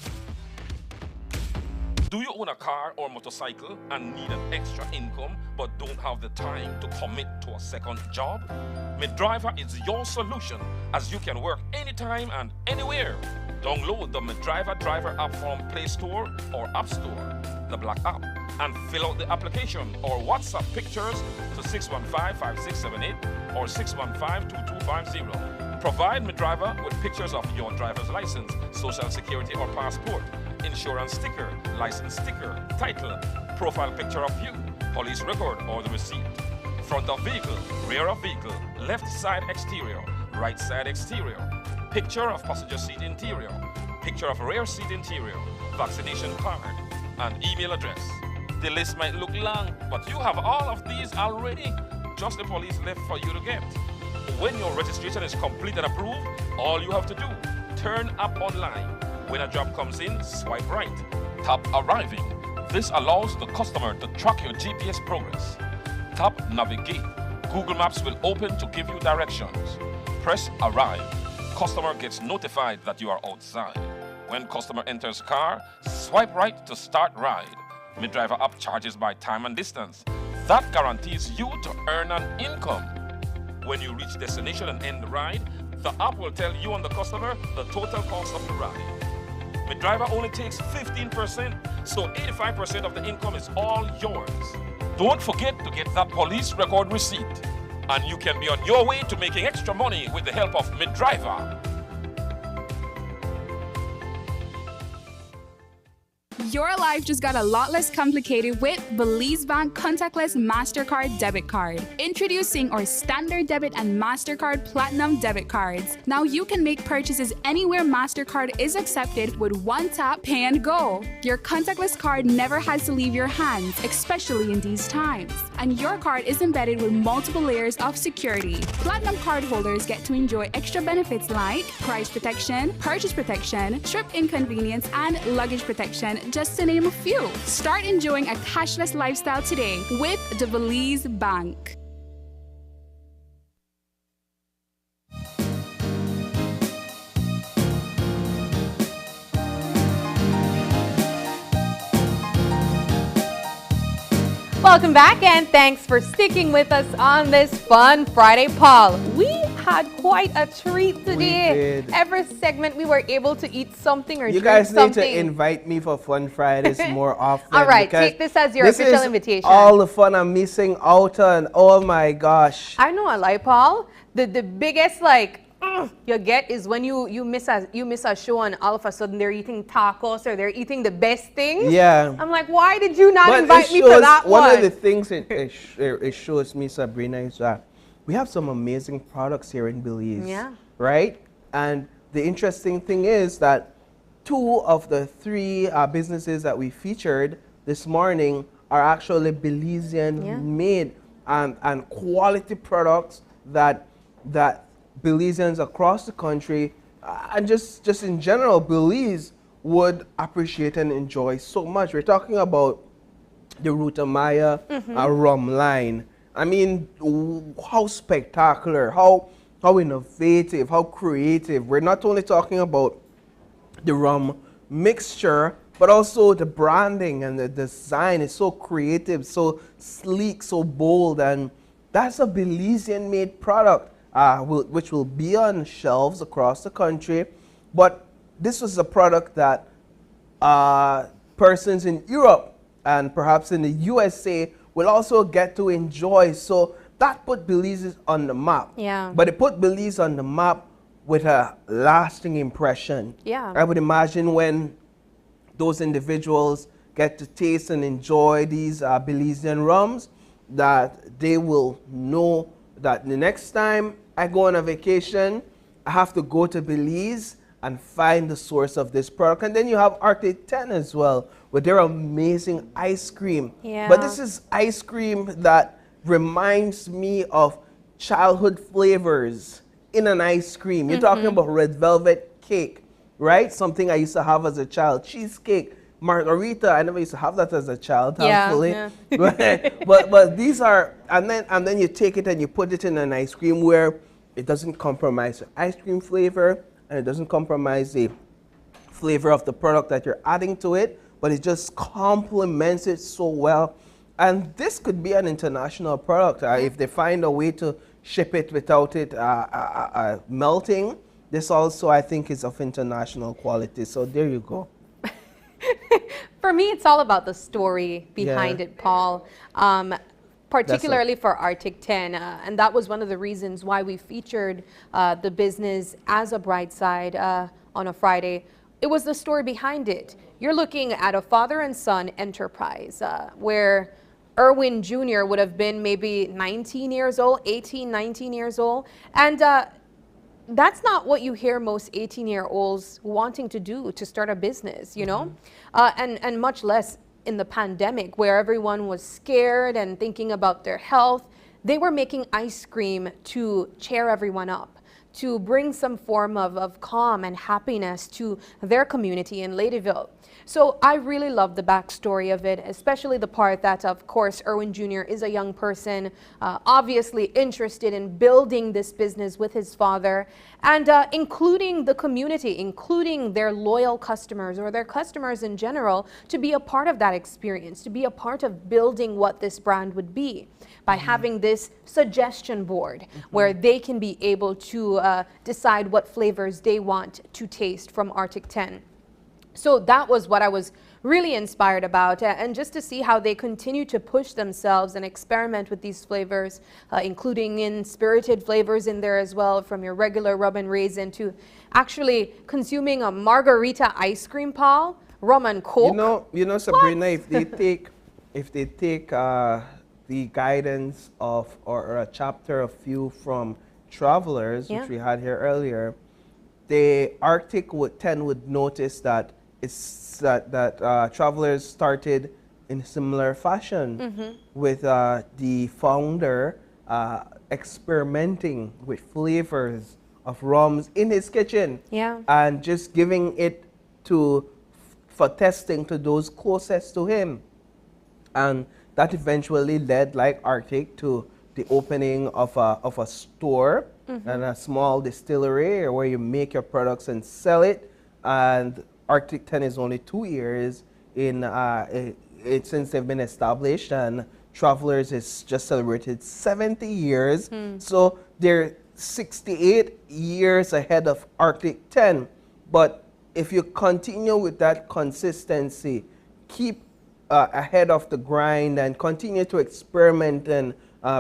Do you own a car or motorcycle and need an extra income but don't have the time to commit to a second job? Midriver is your solution, as you can work anytime and anywhere. Download the MyDriver Driver app from Play Store or App Store, the black app, and fill out the application or WhatsApp pictures to 615-5678 or 615-2250. Provide MyDriver with pictures of your driver's license, social security or passport, insurance sticker, license sticker, title, profile picture of you, police record or the receipt, front of vehicle, rear of vehicle, left side exterior, right side exterior, picture of passenger seat interior, picture of rear seat interior, vaccination card, and email address. The list might look long, but you have all of these already. Just the police left for you to get. When your registration is complete and approved, all you have to do, turn up online. When a job comes in, swipe right. Tap Arriving. This allows the customer to track your GPS progress. Tap Navigate. Google Maps will open to give you directions. Press Arrive. Customer gets notified that you are outside. When customer enters car, swipe right to start ride. MyDriver app charges by time and distance. That guarantees you to earn an income. When you reach destination and end the ride, the app will tell you and the customer the total cost of the ride. MyDriver only takes 15%, so 85% of the income is all yours. Don't forget to get that police record receipt, and you can be on your way to making extra money with the help of MyDriver. Your life just got a lot less complicated with Belize Bank contactless MasterCard debit card. Introducing our standard debit and MasterCard Platinum debit cards. Now you can make purchases anywhere MasterCard is accepted with one tap, pay and go. Your contactless card never has to leave your hands, especially in these times. And your card is embedded with multiple layers of security. Platinum card holders get to enjoy extra benefits like price protection, purchase protection, trip inconvenience, and luggage protection, just to name a few. Start enjoying a cashless lifestyle today with the Belize Bank. Welcome back, and thanks for sticking with us on this fun Friday, Paul. We had quite a treat today. We did. Every segment we were able to eat something or You drink guys need something. to invite me for Fun Fridays more often. All right, because take this as your this official is invitation. all the fun I'm missing out on. Oh my gosh. I know a lie, Paul. The biggest you get is when you miss a show and all of a sudden they're eating tacos or they're eating the best things. Yeah. I'm like, why did you not But invite it me for shows- that one one? of the things it shows me, Sabrina, is that we have some amazing products here in Belize. Yeah. Right? And the interesting thing is that 2 of the 3 businesses that we featured this morning are actually Belizean made and quality products that Belizeans across the country and just in general Belize would appreciate and enjoy so much. We're talking about the Ruta Maya rum line. I mean, how spectacular, how innovative, how creative. We're not only talking about the rum mixture, but also the branding and the design is so creative, so sleek, so bold, and that's a Belizean made product which will be on shelves across the country. But this was a product that persons in Europe and perhaps in the USA will also get to enjoy. So that put Belize on the map. Yeah. But it put Belize on the map with a lasting impression. Yeah. I would imagine when those individuals get to taste and enjoy these Belizean rums, that they will know that the next time I go on a vacation, I have to go to Belize and find the source of this product. And then you have Arte 10 as well, with their amazing ice cream. Yeah. But this is ice cream that reminds me of childhood flavors in an ice cream. You're talking about red velvet cake, right? Something I used to have as a child. Cheesecake, margarita. I never used to have that as a child, thankfully. Yeah. but these are, and then you take it and you put it in an ice cream where it doesn't compromise the ice cream flavor and it doesn't compromise the flavor of the product that you're adding to it, but it just complements it so well. And this could be an international product if they find a way to ship it without it melting. this also, I think, is of international quality. So there you go. For me, it's all about the story behind it, Paul. Particularly for Arctic 10. And that was one of the reasons why we featured the business as a bright side on a Friday. It was the story behind it. You're looking at a father and son enterprise where Erwin Jr. would have been maybe 19 years old, 18, 19 years old. And that's not what you hear most 18-year-olds wanting to do, to start a business, you know, and much less in the pandemic where everyone was scared and thinking about their health. They were making ice cream to cheer everyone up, to bring some form of calm and happiness to their community in Ladyville. So I really love the backstory of it, especially the part that, of course, Erwin Jr. is a young person, obviously interested in building this business with his father, and including the community, including their loyal customers or their customers in general, to be a part of that experience, to be a part of building what this brand would be by having this suggestion board where they can be able to decide what flavors they want to taste from Arctic 10. So that was what I was really inspired about, and just to see how they continue to push themselves and experiment with these flavors, including in spirited flavors in there as well, from your regular rub and raisin to actually consuming a margarita ice cream, Paul, rum and coke. You know, Sabrina, if they take the guidance of or a chapter of few from Travelers, which we had here earlier, the Arctic 10 would notice that it's that Travelers started in similar fashion with the founder experimenting with flavors of rums in his kitchen and just giving it for testing to those closest to him. And that eventually led, like Arctic, to the opening of a store and a small distillery where you make your products and sell it. And Arctic 10 is only 2 years in since they've been established, and Travelers is just celebrated 70 years. So they're 68 years ahead of Arctic 10. But if you continue with that consistency, keep ahead of the grind and continue to experiment and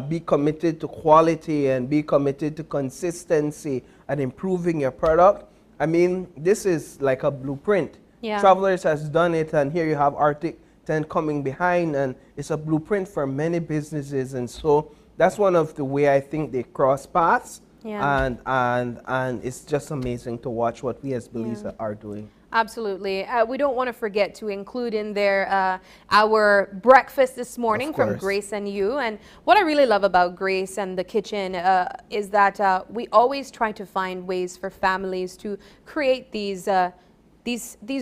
be committed to quality and be committed to consistency and improving your product, I mean, this is like a blueprint. Travelers has done it, and here you have Arctic 10 coming behind, and it's a blueprint for many businesses. And so that's one of the way I think they cross paths. And it's just amazing to watch what we as Belizean are doing. Absolutely. We don't want to forget to include in there our breakfast this morning from Grace and You. And what I really love about Grace and the kitchen is that we always try to find ways for families to create these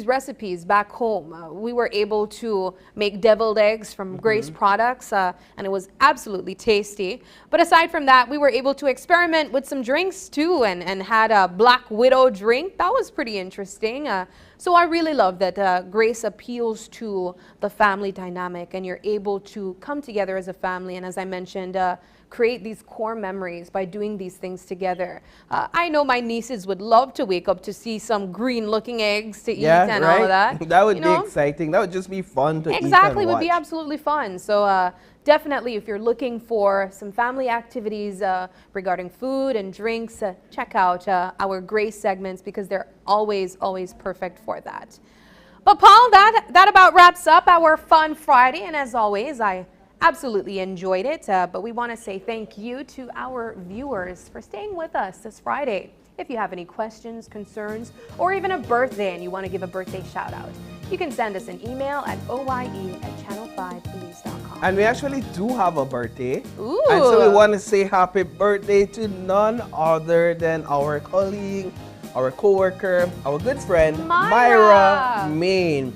recipes back home. We were able to make deviled eggs from Grace products, and it was absolutely tasty. But aside from that, we were able to experiment with some drinks too, and had a Black Widow drink. That was pretty interesting. So I really love that Grace appeals to the family dynamic, and you're able to come together as a family, and as I mentioned, create these core memories by doing these things together. I know my nieces would love to wake up to see some green looking eggs to eat and all of that. That would be exciting. That would just be fun to eat and watch. Exactly, would be absolutely fun. So definitely, if you're looking for some family activities regarding food and drinks, check out our Grace segments, because they're always perfect for that. But Paul, that about wraps up our Fun Friday, and as always, I absolutely enjoyed it, but we want to say thank you to our viewers for staying with us this Friday. If you have any questions, concerns, or even a birthday and you want to give a birthday shout out, you can send us an email at oye@channel5belize.com. And we actually do have a birthday. Ooh. And so we want to say happy birthday to none other than our colleague, our co-worker, our good friend, Myra Main,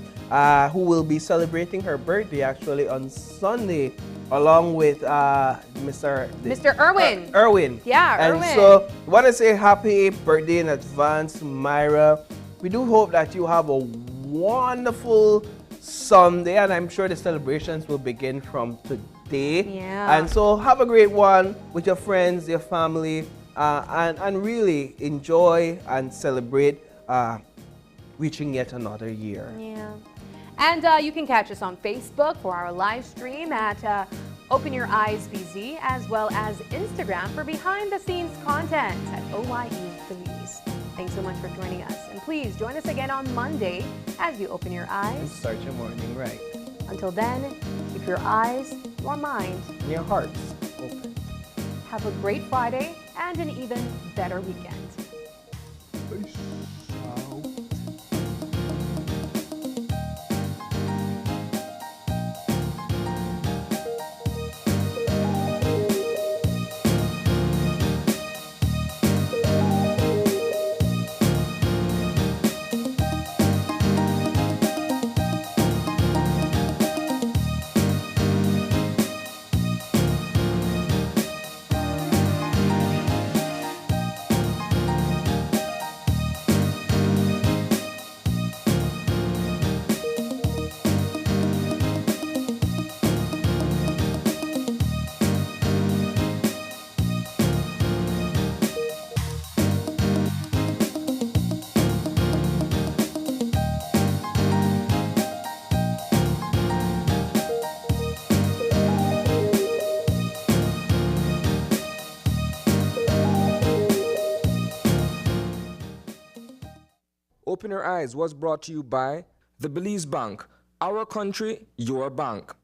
who will be celebrating her birthday actually on Sunday, along with Mr. Erwin. Erwin. Yeah, and Erwin. so we want to say happy birthday in advance, Myra. We do hope that you have a wonderful Sunday, and I'm sure the celebrations will begin from today. Yeah. And so have a great one with your friends, your family. and really enjoy and celebrate reaching yet another year. Yeah. And you can catch us on Facebook for our live stream at Open Your Eyes BZ, as well as Instagram for behind the scenes content at OYE Belize. Thanks so much for joining us. And please join us again on Monday as you open your eyes. And start your morning right. Until then, keep your eyes, your mind, and your hearts open. Have a great Friday and an even better weekend. Peace. Open Your Eyes was brought to you by the Belize Bank, our country, your bank.